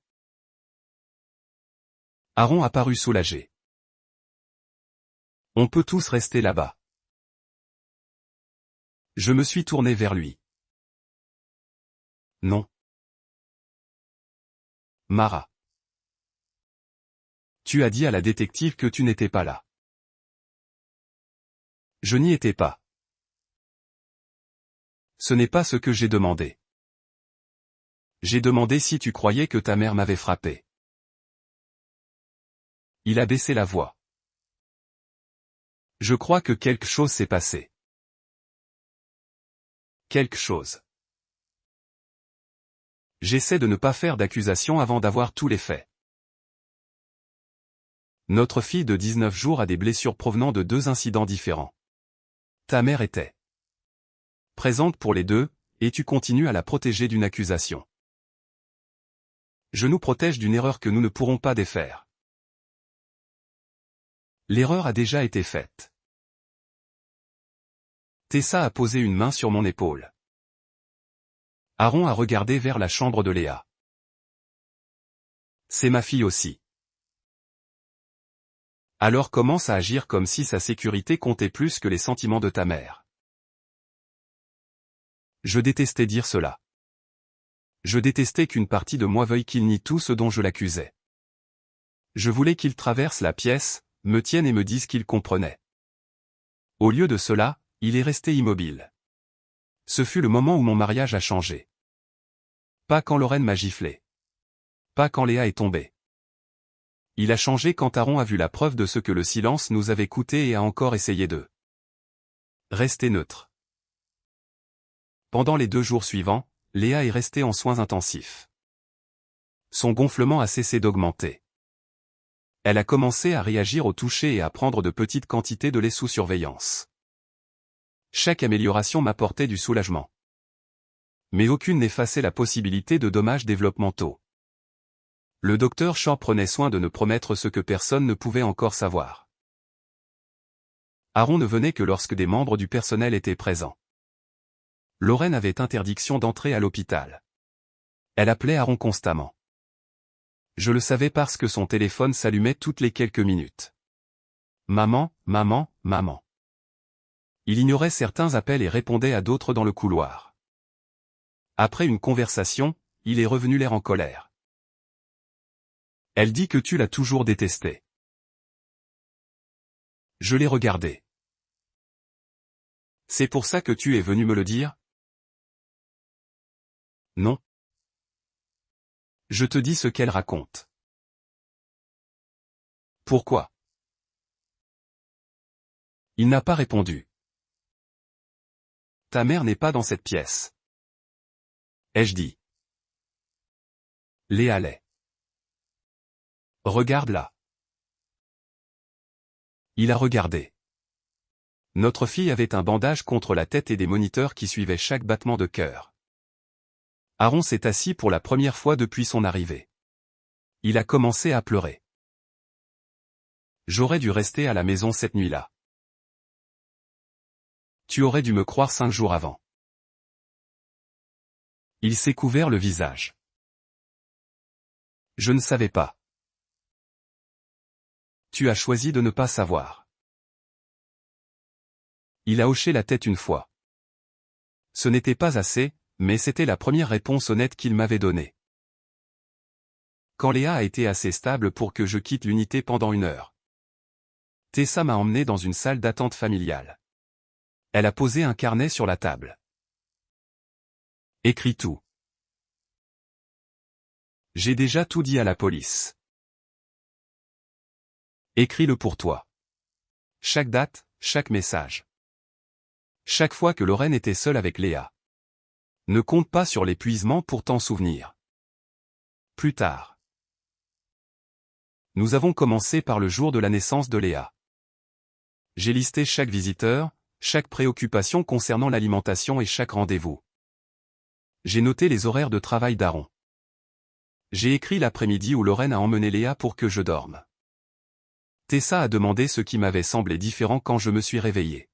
Aaron a paru soulagé. On peut tous rester là-bas. Je me suis tourné vers lui. Non. Mara. Tu as dit à la détective que tu n'étais pas là. Je n'y étais pas. Ce n'est pas ce que j'ai demandé. J'ai demandé si tu croyais que ta mère m'avait frappé. Il a baissé la voix. Je crois que quelque chose s'est passé. Quelque chose. J'essaie de ne pas faire d'accusation avant d'avoir tous les faits. Notre fille de 19 jours a des blessures provenant de 2 incidents différents. Ta mère était présente pour les 2, et tu continues à la protéger d'une accusation. Je nous protège d'une erreur que nous ne pourrons pas défaire. L'erreur a déjà été faite. Tessa a posé une main sur mon épaule. Aaron a regardé vers la chambre de Léa. C'est ma fille aussi. Alors commence à agir comme si sa sécurité comptait plus que les sentiments de ta mère. Je détestais dire cela. Je détestais qu'une partie de moi veuille qu'il nie tout ce dont je l'accusais. Je voulais qu'il traverse la pièce, me tienne et me dise qu'il comprenait. Au lieu de cela, il est resté immobile. Ce fut le moment où mon mariage a changé. Pas quand Lorraine m'a giflé. Pas quand Léa est tombée. Il a changé quand Aaron a vu la preuve de ce que le silence nous avait coûté et a encore essayé de rester neutre. Pendant les 2 jours suivants, Léa est restée en soins intensifs. Son gonflement a cessé d'augmenter. Elle a commencé à réagir au toucher et à prendre de petites quantités de lait sous surveillance. Chaque amélioration m'apportait du soulagement. Mais aucune n'effaçait la possibilité de dommages développementaux. Le docteur Shaw prenait soin de ne promettre ce que personne ne pouvait encore savoir. Aaron ne venait que lorsque des membres du personnel étaient présents. Lorraine avait interdiction d'entrer à l'hôpital. Elle appelait Aaron constamment. Je le savais parce que son téléphone s'allumait toutes les quelques minutes. Maman, maman, maman. Il ignorait certains appels et répondait à d'autres dans le couloir. Après une conversation, il est revenu l'air en colère. Elle dit que tu l'as toujours détesté. Je l'ai regardé. C'est pour ça que tu es venu me le dire? Non. Je te dis ce qu'elle raconte. Pourquoi? Il n'a pas répondu. Ta mère n'est pas dans cette pièce. Ai-je dit? Léa l'est. Regarde là. Il a regardé. Notre fille avait un bandage contre la tête et des moniteurs qui suivaient chaque battement de cœur. Aaron s'est assis pour la première fois depuis son arrivée. Il a commencé à pleurer. J'aurais dû rester à la maison cette nuit-là. Tu aurais dû me croire 5 jours avant. Il s'est couvert le visage. Je ne savais pas. Tu as choisi de ne pas savoir. Il a hoché la tête une fois. Ce n'était pas assez, mais c'était la première réponse honnête qu'il m'avait donnée. Quand Léa a été assez stable pour que je quitte l'unité pendant 1 heure, Tessa m'a emmené dans une salle d'attente familiale. Elle a posé un carnet sur la table. Écris tout. J'ai déjà tout dit à la police. Écris-le pour toi. Chaque date, chaque message. Chaque fois que Lorraine était seule avec Léa. Ne compte pas sur l'épuisement pour t'en souvenir. Plus tard. Nous avons commencé par le jour de la naissance de Léa. J'ai listé chaque visiteur, chaque préoccupation concernant l'alimentation et chaque rendez-vous. J'ai noté les horaires de travail d'Aaron. J'ai écrit l'après-midi où Lorraine a emmené Léa pour que je dorme. Tessa a demandé ce qui m'avait semblé différent quand je me suis réveillé.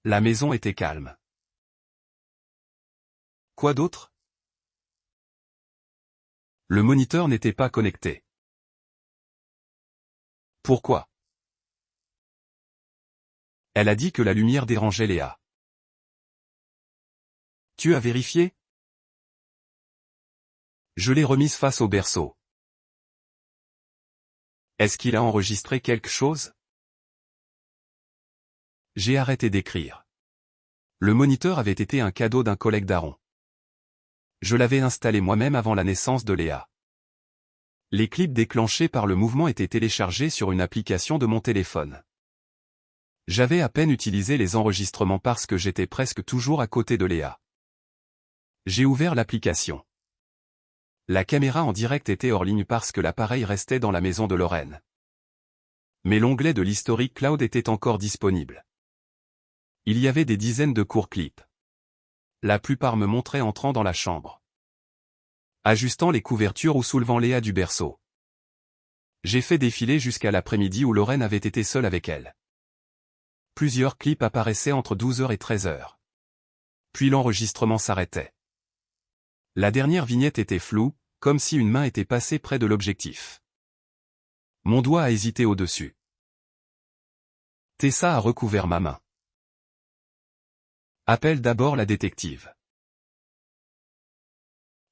La maison était calme. Quoi d'autre? Le moniteur n'était pas connecté. Pourquoi? Elle a dit que la lumière dérangeait Léa. Tu as vérifié? Je l'ai remise face au berceau. Est-ce qu'il a enregistré quelque chose? J'ai arrêté d'écrire. Le moniteur avait été un cadeau d'un collègue d'Aaron. Je l'avais installé moi-même avant la naissance de Léa. Les clips déclenchés par le mouvement étaient téléchargés sur une application de mon téléphone. J'avais à peine utilisé les enregistrements parce que j'étais presque toujours à côté de Léa. J'ai ouvert l'application. La caméra en direct était hors ligne parce que l'appareil restait dans la maison de Lorraine. Mais l'onglet de l'historique cloud était encore disponible. Il y avait des dizaines de courts clips. La plupart me montraient entrant dans la chambre, ajustant les couvertures ou soulevant Léa du berceau. J'ai fait défiler jusqu'à l'après-midi où Lorraine avait été seule avec elle. Plusieurs clips apparaissaient entre 12h et 13h. Puis l'enregistrement s'arrêtait. La dernière vignette était floue, comme si une main était passée près de l'objectif. Mon doigt a hésité au-dessus. Tessa a recouvert ma main. Appelle d'abord la détective.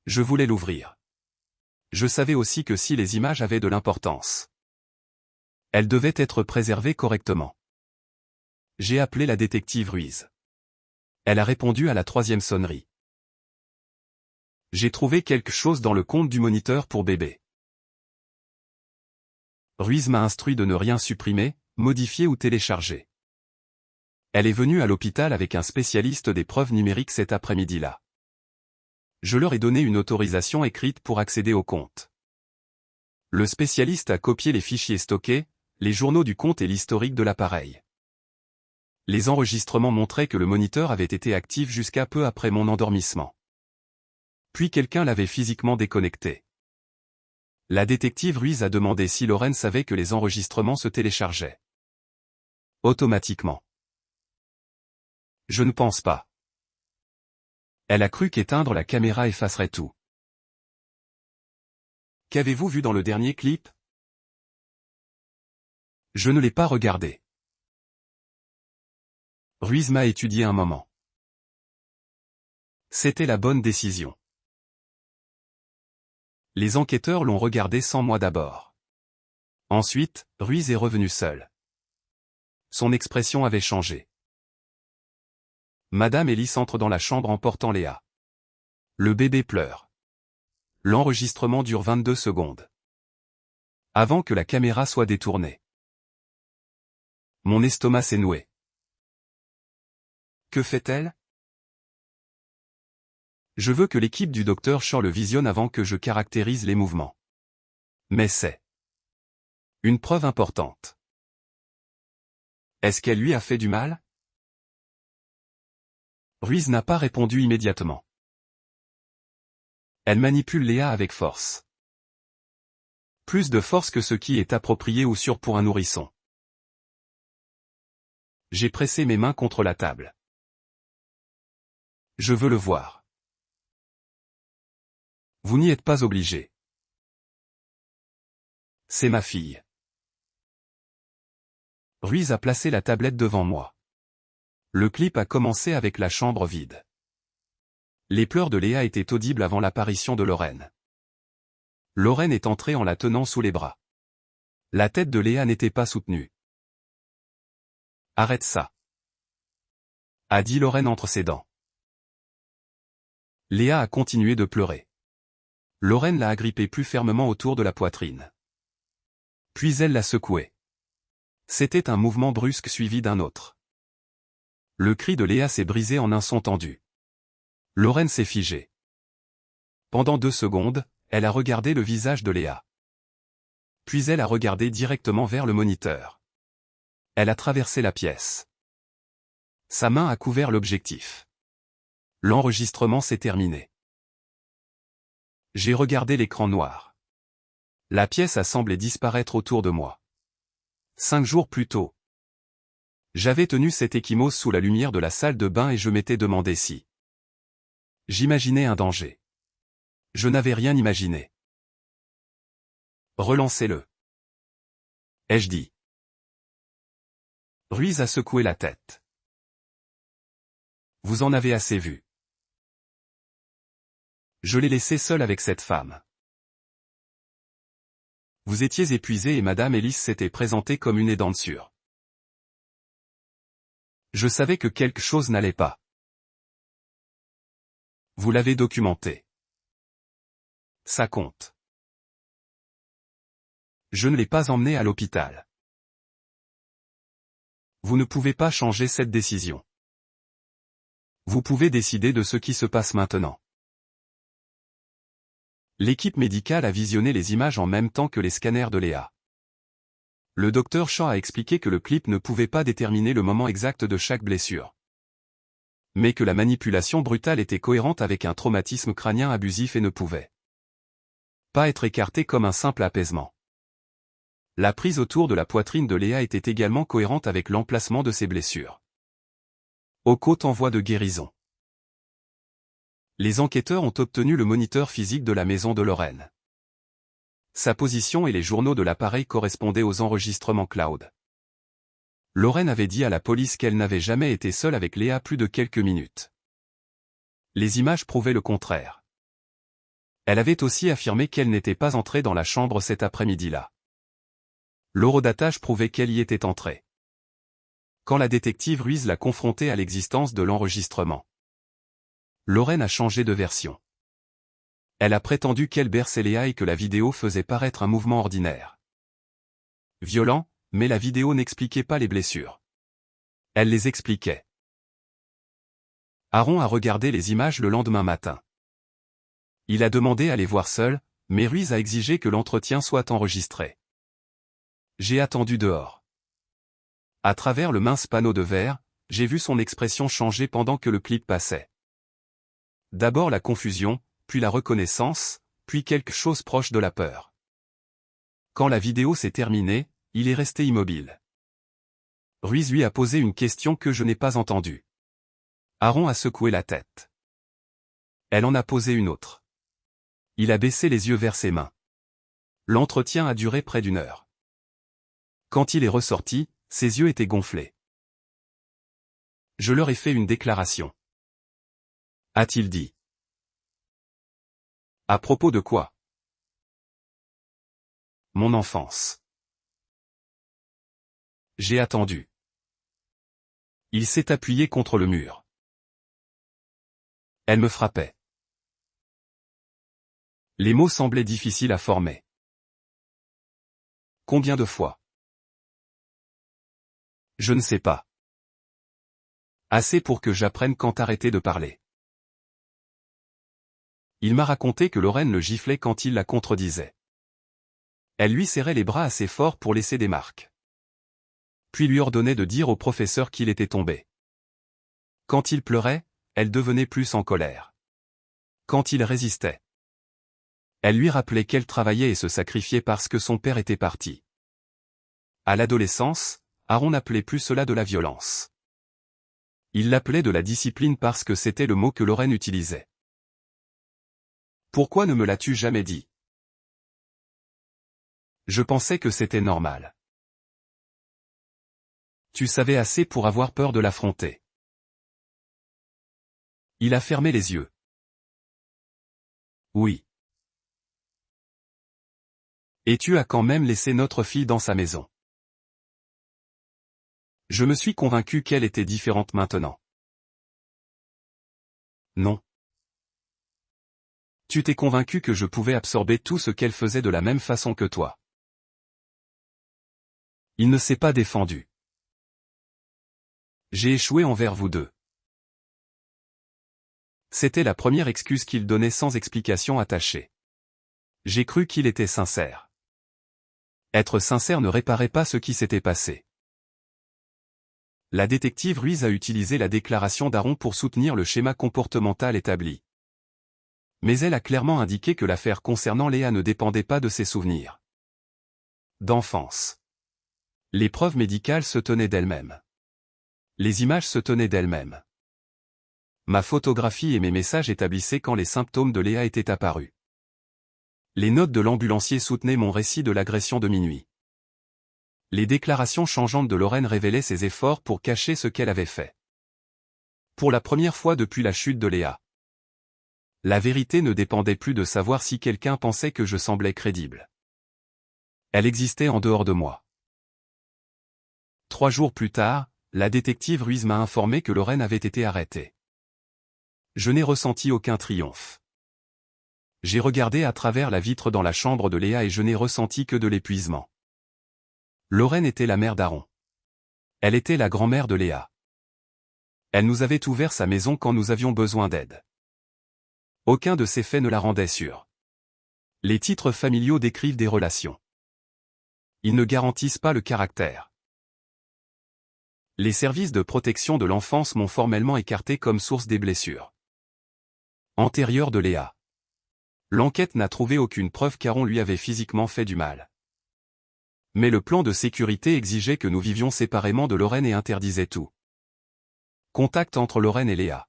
Je voulais l'ouvrir. Je savais aussi que si les images avaient de l'importance, elles devaient être préservées correctement. J'ai appelé la détective Ruiz. Elle a répondu à la 3e sonnerie. J'ai trouvé quelque chose dans le compte du moniteur pour bébé. Ruiz m'a instruit de ne rien supprimer, modifier ou télécharger. Elle est venue à l'hôpital avec un spécialiste des preuves numériques cet après-midi-là. Je leur ai donné une autorisation écrite pour accéder au compte. Le spécialiste a copié les fichiers stockés, les journaux du compte et l'historique de l'appareil. Les enregistrements montraient que le moniteur avait été actif jusqu'à peu après mon endormissement. Puis quelqu'un l'avait physiquement déconnecté. La détective Ruiz a demandé si Lorraine savait que les enregistrements se téléchargeaient automatiquement. Je ne pense pas. Elle a cru qu'éteindre la caméra effacerait tout. Qu'avez-vous vu dans le dernier clip? Je ne l'ai pas regardé. Ruiz m'a étudié un moment. C'était la bonne décision. Les enquêteurs l'ont regardé sans moi d'abord. Ensuite, Ruiz est revenu seul. Son expression avait changé. Madame Ellis entre dans la chambre en portant Léa. Le bébé pleure. L'enregistrement dure 22 secondes. Avant que la caméra soit détournée. Mon estomac s'est noué. Que fait-elle? Je veux que l'équipe du docteur Shaw le visionne avant que je caractérise les mouvements. Mais c'est une preuve importante. Est-ce qu'elle lui a fait du mal? Ruiz n'a pas répondu immédiatement. Elle manipule Léa avec force. Plus de force que ce qui est approprié ou sûr pour un nourrisson. J'ai pressé mes mains contre la table. Je veux le voir. Vous n'y êtes pas obligé. C'est ma fille. Ruiz a placé la tablette devant moi. Le clip a commencé avec la chambre vide. Les pleurs de Léa étaient audibles avant l'apparition de Lorraine. Lorraine est entrée en la tenant sous les bras. La tête de Léa n'était pas soutenue. Arrête ça, a dit Lorraine entre ses dents. Léa a continué de pleurer. Lorraine l'a agrippée plus fermement autour de la poitrine. Puis elle l'a secouée. C'était un mouvement brusque suivi d'un autre. Le cri de Léa s'est brisé en un son tendu. Lorraine s'est figée. Pendant 2 secondes, elle a regardé le visage de Léa. Puis elle a regardé directement vers le moniteur. Elle a traversé la pièce. Sa main a couvert l'objectif. L'enregistrement s'est terminé. J'ai regardé l'écran noir. La pièce a semblé disparaître autour de moi. 5 jours plus tôt, j'avais tenu cet échymose sous la lumière de la salle de bain et je m'étais demandé si j'imaginais un danger. Je n'avais rien imaginé. Relancez-le, ai-je dit. Ruiz a secoué la tête. Vous en avez assez vu. Je l'ai laissé seul avec cette femme. Vous étiez épuisé et Madame Ellis s'était présentée comme une aidante sûre. Je savais que quelque chose n'allait pas. Vous l'avez documenté. Ça compte. Je ne l'ai pas emmenée à l'hôpital. Vous ne pouvez pas changer cette décision. Vous pouvez décider de ce qui se passe maintenant. L'équipe médicale a visionné les images en même temps que les scanners de Léa. Le docteur Shaw a expliqué que le clip ne pouvait pas déterminer le moment exact de chaque blessure, mais que la manipulation brutale était cohérente avec un traumatisme crânien abusif et ne pouvait pas être écartée comme un simple apaisement. La prise autour de la poitrine de Léa était également cohérente avec l'emplacement de ses blessures aux côtes en voie de guérison. Les enquêteurs ont obtenu le moniteur physique de la maison de Lorraine. Sa position et les journaux de l'appareil correspondaient aux enregistrements cloud. Lorraine avait dit à la police qu'elle n'avait jamais été seule avec Léa plus de quelques minutes. Les images prouvaient le contraire. Elle avait aussi affirmé qu'elle n'était pas entrée dans la chambre cet après-midi-là. L'horodatage prouvait qu'elle y était entrée. Quand la détective Ruiz l'a confrontée à l'existence de l'enregistrement, Lorraine a changé de version. Elle a prétendu qu'elle berçait Léa et que la vidéo faisait paraître un mouvement ordinaire, violent, mais la vidéo n'expliquait pas les blessures. Elle les expliquait. Aaron a regardé les images le lendemain matin. Il a demandé à les voir seul, mais Ruiz a exigé que l'entretien soit enregistré. J'ai attendu dehors. À travers le mince panneau de verre, j'ai vu son expression changer pendant que le clip passait. D'abord la confusion, puis la reconnaissance, puis quelque chose proche de la peur. Quand la vidéo s'est terminée, il est resté immobile. Ruiz lui a posé une question que je n'ai pas entendue. Aaron a secoué la tête. Elle en a posé une autre. Il a baissé les yeux vers ses mains. L'entretien a duré près d'1 heure. Quand il est ressorti, ses yeux étaient gonflés. Je leur ai fait une déclaration. A-t-il dit. À propos de quoi? Mon enfance. J'ai attendu. Il s'est appuyé contre le mur. Elle me frappait. Les mots semblaient difficiles à former. Combien de fois? Je ne sais pas. Assez pour que j'apprenne quand arrêter de parler. Il m'a raconté que Lorraine le giflait quand il la contredisait. Elle lui serrait les bras assez fort pour laisser des marques. Puis lui ordonnait de dire au professeur qu'il était tombé. Quand il pleurait, elle devenait plus en colère. Quand il résistait, elle lui rappelait qu'elle travaillait et se sacrifiait parce que son père était parti. À l'adolescence, Aaron n'appelait plus cela de la violence. Il l'appelait de la discipline parce que c'était le mot que Lorraine utilisait. Pourquoi ne me l'as-tu jamais dit? Je pensais que c'était normal. Tu savais assez pour avoir peur de l'affronter. Il a fermé les yeux. Oui. Et tu as quand même laissé notre fille dans sa maison. Je me suis convaincu qu'elle était différente maintenant. Non. Tu t'es convaincu que je pouvais absorber tout ce qu'elle faisait de la même façon que toi. Il ne s'est pas défendu. J'ai échoué envers vous deux. C'était la première excuse qu'il donnait sans explication attachée. J'ai cru qu'il était sincère. Être sincère ne réparait pas ce qui s'était passé. La détective Ruiz a utilisé la déclaration d'Aaron pour soutenir le schéma comportemental établi. Mais elle a clairement indiqué que l'affaire concernant Léa ne dépendait pas de ses souvenirs d'enfance. Les preuves médicales se tenaient d'elles-mêmes. Les images se tenaient d'elles-mêmes. Ma photographie et mes messages établissaient quand les symptômes de Léa étaient apparus. Les notes de l'ambulancier soutenaient mon récit de l'agression de minuit. Les déclarations changeantes de Lorraine révélaient ses efforts pour cacher ce qu'elle avait fait. Pour la première fois depuis la chute de Léa, la vérité ne dépendait plus de savoir si quelqu'un pensait que je semblais crédible. Elle existait en dehors de moi. 3 jours plus tard, la détective Ruiz m'a informé que Lorraine avait été arrêtée. Je n'ai ressenti aucun triomphe. J'ai regardé à travers la vitre dans la chambre de Léa et je n'ai ressenti que de l'épuisement. Lorraine était la mère d'Aaron. Elle était la grand-mère de Léa. Elle nous avait ouvert sa maison quand nous avions besoin d'aide. Aucun de ces faits ne la rendait sûre. Les titres familiaux décrivent des relations. Ils ne garantissent pas le caractère. Les services de protection de l'enfance m'ont formellement écarté comme source des blessures antérieures de Léa. L'enquête n'a trouvé aucune preuve qu'Aaron lui avait physiquement fait du mal. Mais le plan de sécurité exigeait que nous vivions séparément de Lorraine et interdisait tout contact entre Lorraine et Léa.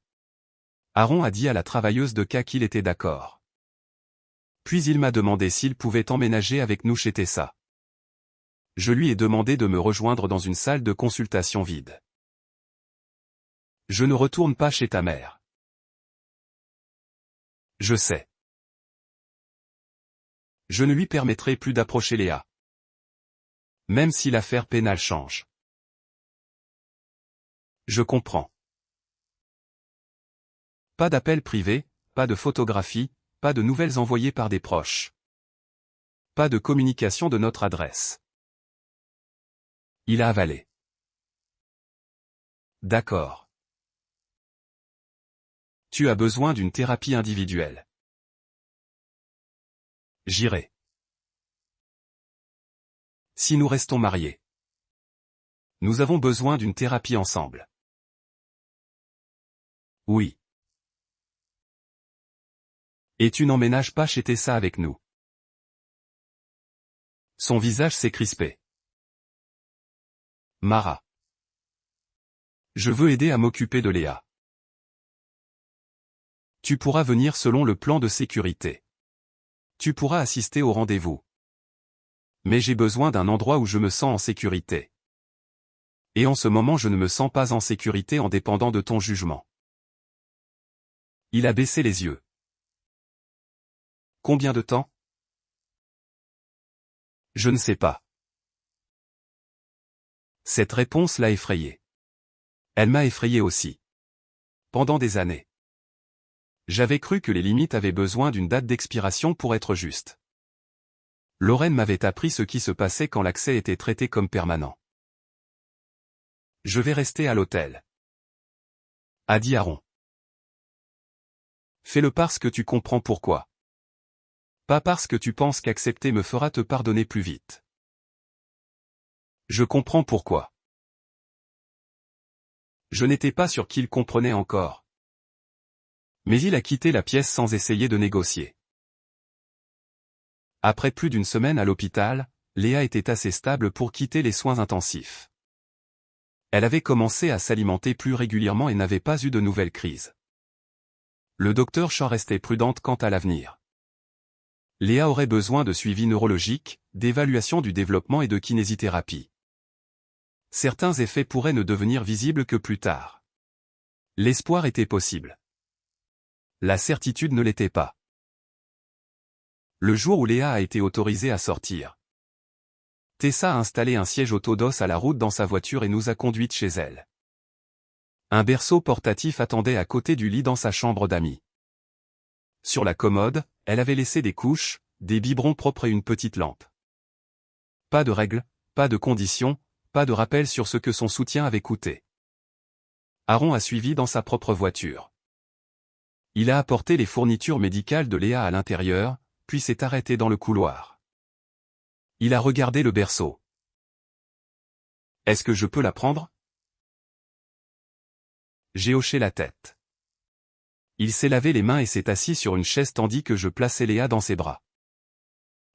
Aaron a dit à la travailleuse de cas qu'il était d'accord. Puis il m'a demandé s'il pouvait emménager avec nous chez Tessa. Je lui ai demandé de me rejoindre dans une salle de consultation vide. Je ne retourne pas chez ta mère. Je sais. Je ne lui permettrai plus d'approcher Léa. Même si l'affaire pénale change. Je comprends. Pas d'appel privé, pas de photographie, pas de nouvelles envoyées par des proches. Pas de communication de notre adresse. Il a avalé. D'accord. Tu as besoin d'une thérapie individuelle. J'irai. Si nous restons mariés. Nous avons besoin d'une thérapie ensemble. Oui. Et tu n'emménages pas chez Tessa avec nous. Son visage s'est crispé. Mara. Je veux aider à m'occuper de Léa. Tu pourras venir selon le plan de sécurité. Tu pourras assister au rendez-vous. Mais j'ai besoin d'un endroit où je me sens en sécurité. Et en ce moment je ne me sens pas en sécurité en dépendant de ton jugement. Il a baissé les yeux. Combien de temps? Je ne sais pas. Cette réponse l'a effrayé. Elle m'a effrayé aussi. Pendant des années. J'avais cru que les limites avaient besoin d'une date d'expiration pour être justes. Lorraine m'avait appris ce qui se passait quand l'accès était traité comme permanent. Je vais rester à l'hôtel, a dit Aaron. Fais-le parce que tu comprends pourquoi. Pas parce que tu penses qu'accepter me fera te pardonner plus vite. Je comprends pourquoi. Je n'étais pas sûr qu'il comprenait encore. Mais il a quitté la pièce sans essayer de négocier. Après plus d'une semaine à l'hôpital, Léa était assez stable pour quitter les soins intensifs. Elle avait commencé à s'alimenter plus régulièrement et n'avait pas eu de nouvelles crises. Le docteur Shaw restait prudente quant à l'avenir. Léa aurait besoin de suivi neurologique, d'évaluation du développement et de kinésithérapie. Certains effets pourraient ne devenir visibles que plus tard. L'espoir était possible. La certitude ne l'était pas. Le jour où Léa a été autorisée à sortir, Tessa a installé un siège autodos à la route dans sa voiture et nous a conduites chez elle. Un berceau portatif attendait à côté du lit dans sa chambre d'amis. Sur la commode, elle avait laissé des couches, des biberons propres et une petite lampe. Pas de règles, pas de conditions, pas de rappel sur ce que son soutien avait coûté. Aaron a suivi dans sa propre voiture. Il a apporté les fournitures médicales de Léa à l'intérieur, puis s'est arrêté dans le couloir. Il a regardé le berceau. Est-ce que je peux la prendre? J'ai hoché la tête. Il s'est lavé les mains et s'est assis sur une chaise tandis que je plaçais Léa dans ses bras.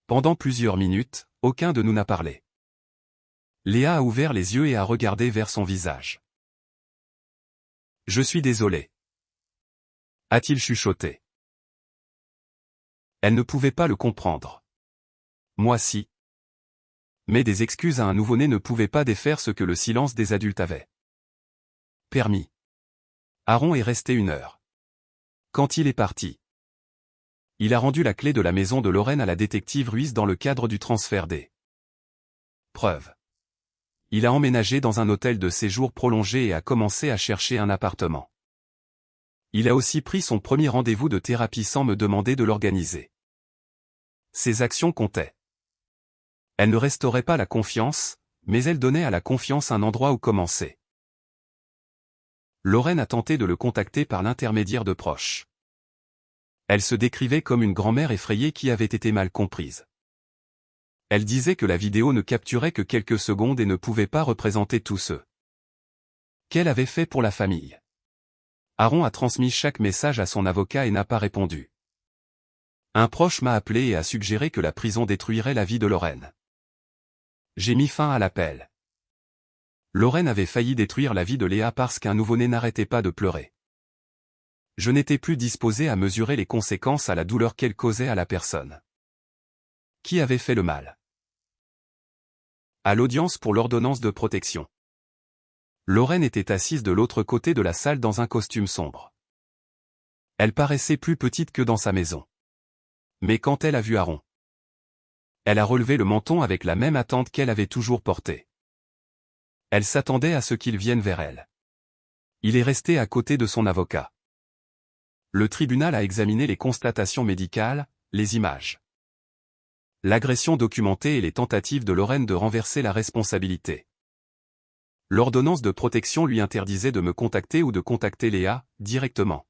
Pendant plusieurs minutes, aucun de nous n'a parlé. Léa a ouvert les yeux et a regardé vers son visage. Je suis désolé. A-t-il chuchoté? Elle ne pouvait pas le comprendre. Moi si. Mais des excuses à un nouveau-né ne pouvaient pas défaire ce que le silence des adultes avait permis. Aaron est resté 1 heure. Quand il est parti, il a rendu la clé de la maison de Lorraine à la détective Ruiz dans le cadre du transfert des preuves. Il a emménagé dans un hôtel de séjour prolongé et a commencé à chercher un appartement. Il a aussi pris son premier rendez-vous de thérapie sans me demander de l'organiser. Ses actions comptaient. Elle ne restaurait pas la confiance, mais elle donnait à la confiance un endroit où commencer. Lorraine a tenté de le contacter par l'intermédiaire de proches. Elle se décrivait comme une grand-mère effrayée qui avait été mal comprise. Elle disait que la vidéo ne capturait que quelques secondes et ne pouvait pas représenter tout ce qu'elle avait fait pour la famille. Aaron a transmis chaque message à son avocat et n'a pas répondu. Un proche m'a appelé et a suggéré que la prison détruirait la vie de Lorraine. J'ai mis fin à l'appel. Lorraine avait failli détruire la vie de Léa parce qu'un nouveau-né n'arrêtait pas de pleurer. Je n'étais plus disposé à mesurer les conséquences à la douleur qu'elle causait à la personne qui avait fait le mal. À l'audience pour l'ordonnance de protection. Lorraine était assise de l'autre côté de la salle dans un costume sombre. Elle paraissait plus petite que dans sa maison. Mais quand elle a vu Aaron, elle a relevé le menton avec la même attente qu'elle avait toujours portée. Elle s'attendait à ce qu'il vienne vers elle. Il est resté à côté de son avocat. Le tribunal a examiné les constatations médicales, les images, l'agression documentée et les tentatives de Lorraine de renverser la responsabilité. L'ordonnance de protection lui interdisait de me contacter ou de contacter Léa, directement,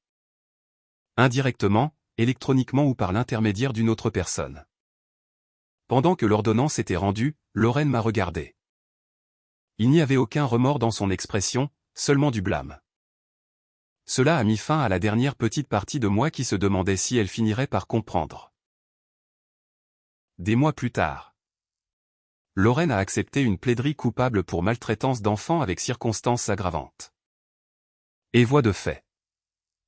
indirectement, électroniquement ou par l'intermédiaire d'une autre personne. Pendant que l'ordonnance était rendue, Lorraine m'a regardé. Il n'y avait aucun remords dans son expression, seulement du blâme. Cela a mis fin à la dernière petite partie de moi qui se demandait si elle finirait par comprendre. Des mois plus tard, Lorraine a accepté une plaiderie coupable pour maltraitance d'enfants avec circonstances aggravantes. Et voie de fait.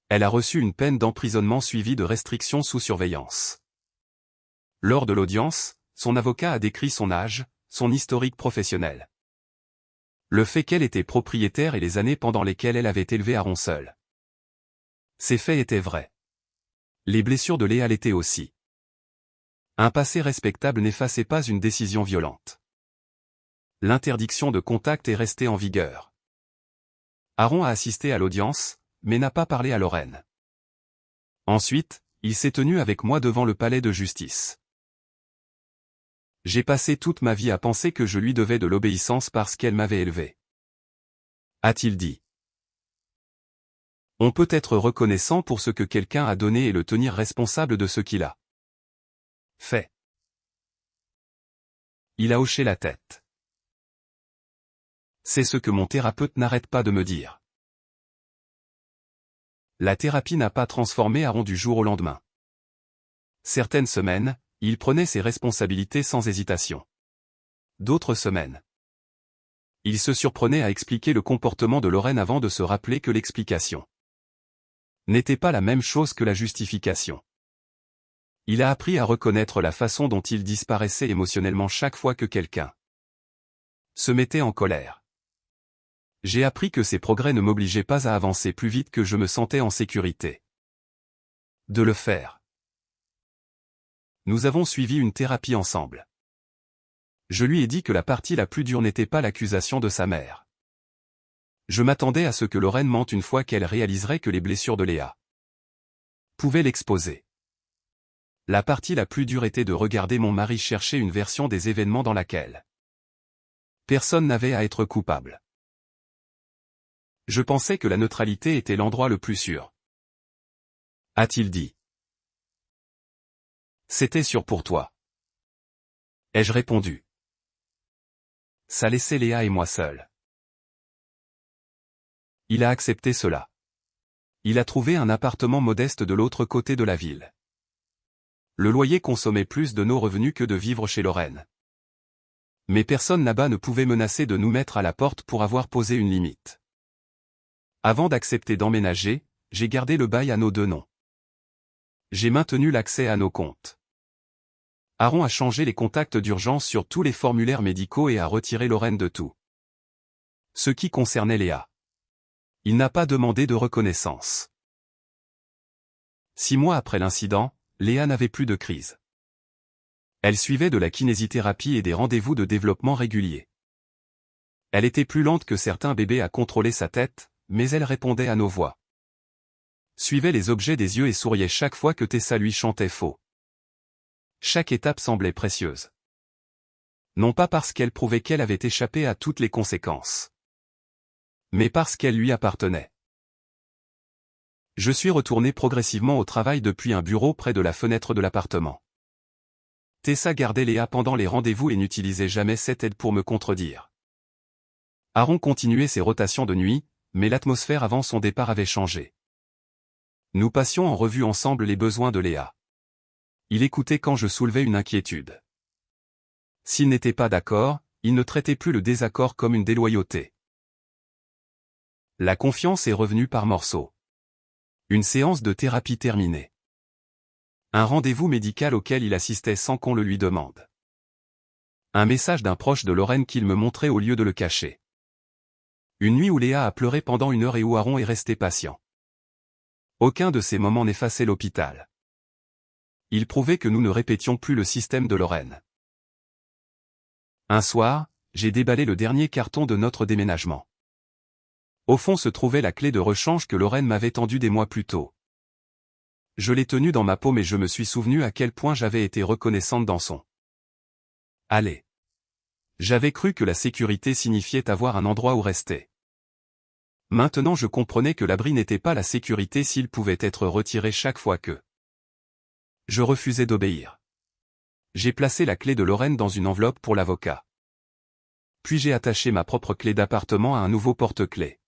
Elle a reçu une peine d'emprisonnement suivie de restrictions sous surveillance. Lors de l'audience, son avocat a décrit son âge, son historique professionnel, le fait qu'elle était propriétaire et les années pendant lesquelles elle avait élevé Aaron seul. Ces faits étaient vrais. Les blessures de Léa l'étaient aussi. Un passé respectable n'effaçait pas une décision violente. L'interdiction de contact est restée en vigueur. Aaron a assisté à l'audience, mais n'a pas parlé à Lorraine. Ensuite, il s'est tenu avec moi devant le palais de justice. J'ai passé toute ma vie à penser que je lui devais de l'obéissance parce qu'elle m'avait élevé, a-t-il dit. On peut être reconnaissant pour ce que quelqu'un a donné et le tenir responsable de ce qu'il a fait. Il a hoché la tête. C'est ce que mon thérapeute n'arrête pas de me dire. La thérapie n'a pas transformé Aaron du jour au lendemain. Certaines semaines, il prenait ses responsabilités sans hésitation. D'autres semaines, il se surprenait à expliquer le comportement de Lorraine avant de se rappeler que l'explication n'était pas la même chose que la justification. Il a appris à reconnaître la façon dont il disparaissait émotionnellement chaque fois que quelqu'un se mettait en colère. J'ai appris que ces progrès ne m'obligeaient pas à avancer plus vite que je me sentais en sécurité de le faire. Nous avons suivi une thérapie ensemble. Je lui ai dit que la partie la plus dure n'était pas l'accusation de sa mère. Je m'attendais à ce que Lorraine mente une fois qu'elle réaliserait que les blessures de Léa pouvaient l'exposer. La partie la plus dure était de regarder mon mari chercher une version des événements dans laquelle personne n'avait à être coupable. Je pensais que la neutralité était l'endroit le plus sûr, a-t-il dit. C'était sûr pour toi. Ai-je répondu. Ça laissait Léa et moi seuls. Il a accepté cela. Il a trouvé un appartement modeste de l'autre côté de la ville. Le loyer consommait plus de nos revenus que de vivre chez Lorraine. Mais personne là-bas ne pouvait menacer de nous mettre à la porte pour avoir posé une limite. Avant d'accepter d'emménager, j'ai gardé le bail à nos deux noms. J'ai maintenu l'accès à nos comptes. Aaron a changé les contacts d'urgence sur tous les formulaires médicaux et a retiré Lorraine de tout ce qui concernait Léa. Il n'a pas demandé de reconnaissance. 6 mois après l'incident, Léa n'avait plus de crise. Elle suivait de la kinésithérapie et des rendez-vous de développement réguliers. Elle était plus lente que certains bébés à contrôler sa tête, mais elle répondait à nos voix. Suivait les objets des yeux et souriait chaque fois que Tessa lui chantait faux. Chaque étape semblait précieuse. Non pas parce qu'elle prouvait qu'elle avait échappé à toutes les conséquences, mais parce qu'elle lui appartenait. Je suis retourné progressivement au travail depuis un bureau près de la fenêtre de l'appartement. Tessa gardait Léa pendant les rendez-vous et n'utilisait jamais cette aide pour me contredire. Aaron continuait ses rotations de nuit, mais l'atmosphère avant son départ avait changé. Nous passions en revue ensemble les besoins de Léa. Il écoutait quand je soulevais une inquiétude. S'il n'était pas d'accord, il ne traitait plus le désaccord comme une déloyauté. La confiance est revenue par morceaux. Une séance de thérapie terminée. Un rendez-vous médical auquel il assistait sans qu'on le lui demande. Un message d'un proche de Lorraine qu'il me montrait au lieu de le cacher. Une nuit où Léa a pleuré pendant 1 heure et où Aaron est resté patient. Aucun de ces moments n'effaçait l'hôpital. Il prouvait que nous ne répétions plus le système de Lorraine. Un soir, j'ai déballé le dernier carton de notre déménagement. Au fond se trouvait la clé de rechange que Lorraine m'avait tendue des mois plus tôt. Je l'ai tenue dans ma paume et je me suis souvenu à quel point j'avais été reconnaissante dans son. Allez. J'avais cru que la sécurité signifiait avoir un endroit où rester. Maintenant je comprenais que l'abri n'était pas la sécurité s'il pouvait être retiré chaque fois que. Je refusais d'obéir. J'ai placé la clé de Lorraine dans une enveloppe pour l'avocat. Puis j'ai attaché ma propre clé d'appartement à un nouveau porte-clés.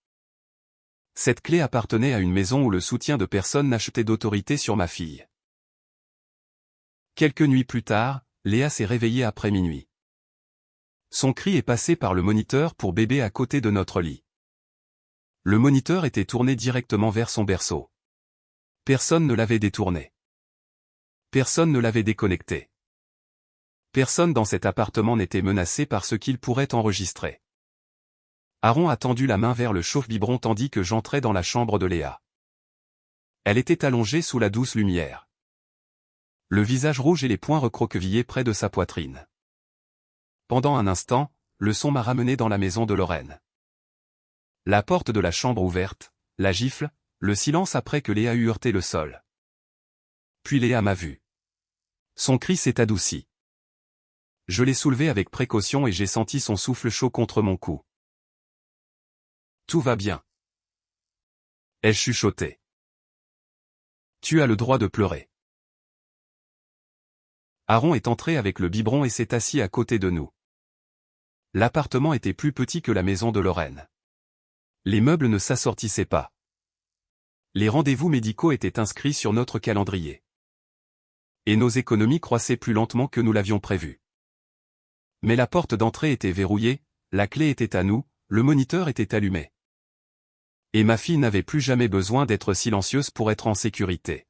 Cette clé appartenait à une maison où le soutien de personne n'achetait d'autorité sur ma fille. Quelques nuits plus tard, Léa s'est réveillée après minuit. Son cri est passé par le moniteur pour bébé à côté de notre lit. Le moniteur était tourné directement vers son berceau. Personne ne l'avait détourné. Personne ne l'avait déconnecté. Personne dans cet appartement n'était menacé par ce qu'il pourrait enregistrer. Aaron a tendu la main vers le chauffe-biberon tandis que j'entrais dans la chambre de Léa. Elle était allongée sous la douce lumière. Le visage rouge et les poings recroquevillés près de sa poitrine. Pendant un instant, le son m'a ramené dans la maison de Lorraine. La porte de la chambre ouverte, la gifle, le silence après que Léa eut heurté le sol. Puis Léa m'a vu. Son cri s'est adouci. Je l'ai soulevé avec précaution et j'ai senti son souffle chaud contre mon cou. Tout va bien. Ai-je chuchoté. Tu as le droit de pleurer. Aaron est entré avec le biberon et s'est assis à côté de nous. L'appartement était plus petit que la maison de Lorraine. Les meubles ne s'assortissaient pas. Les rendez-vous médicaux étaient inscrits sur notre calendrier. Et nos économies croissaient plus lentement que nous l'avions prévu. Mais la porte d'entrée était verrouillée, la clé était à nous, le moniteur était allumé. Et ma fille n'avait plus jamais besoin d'être silencieuse pour être en sécurité.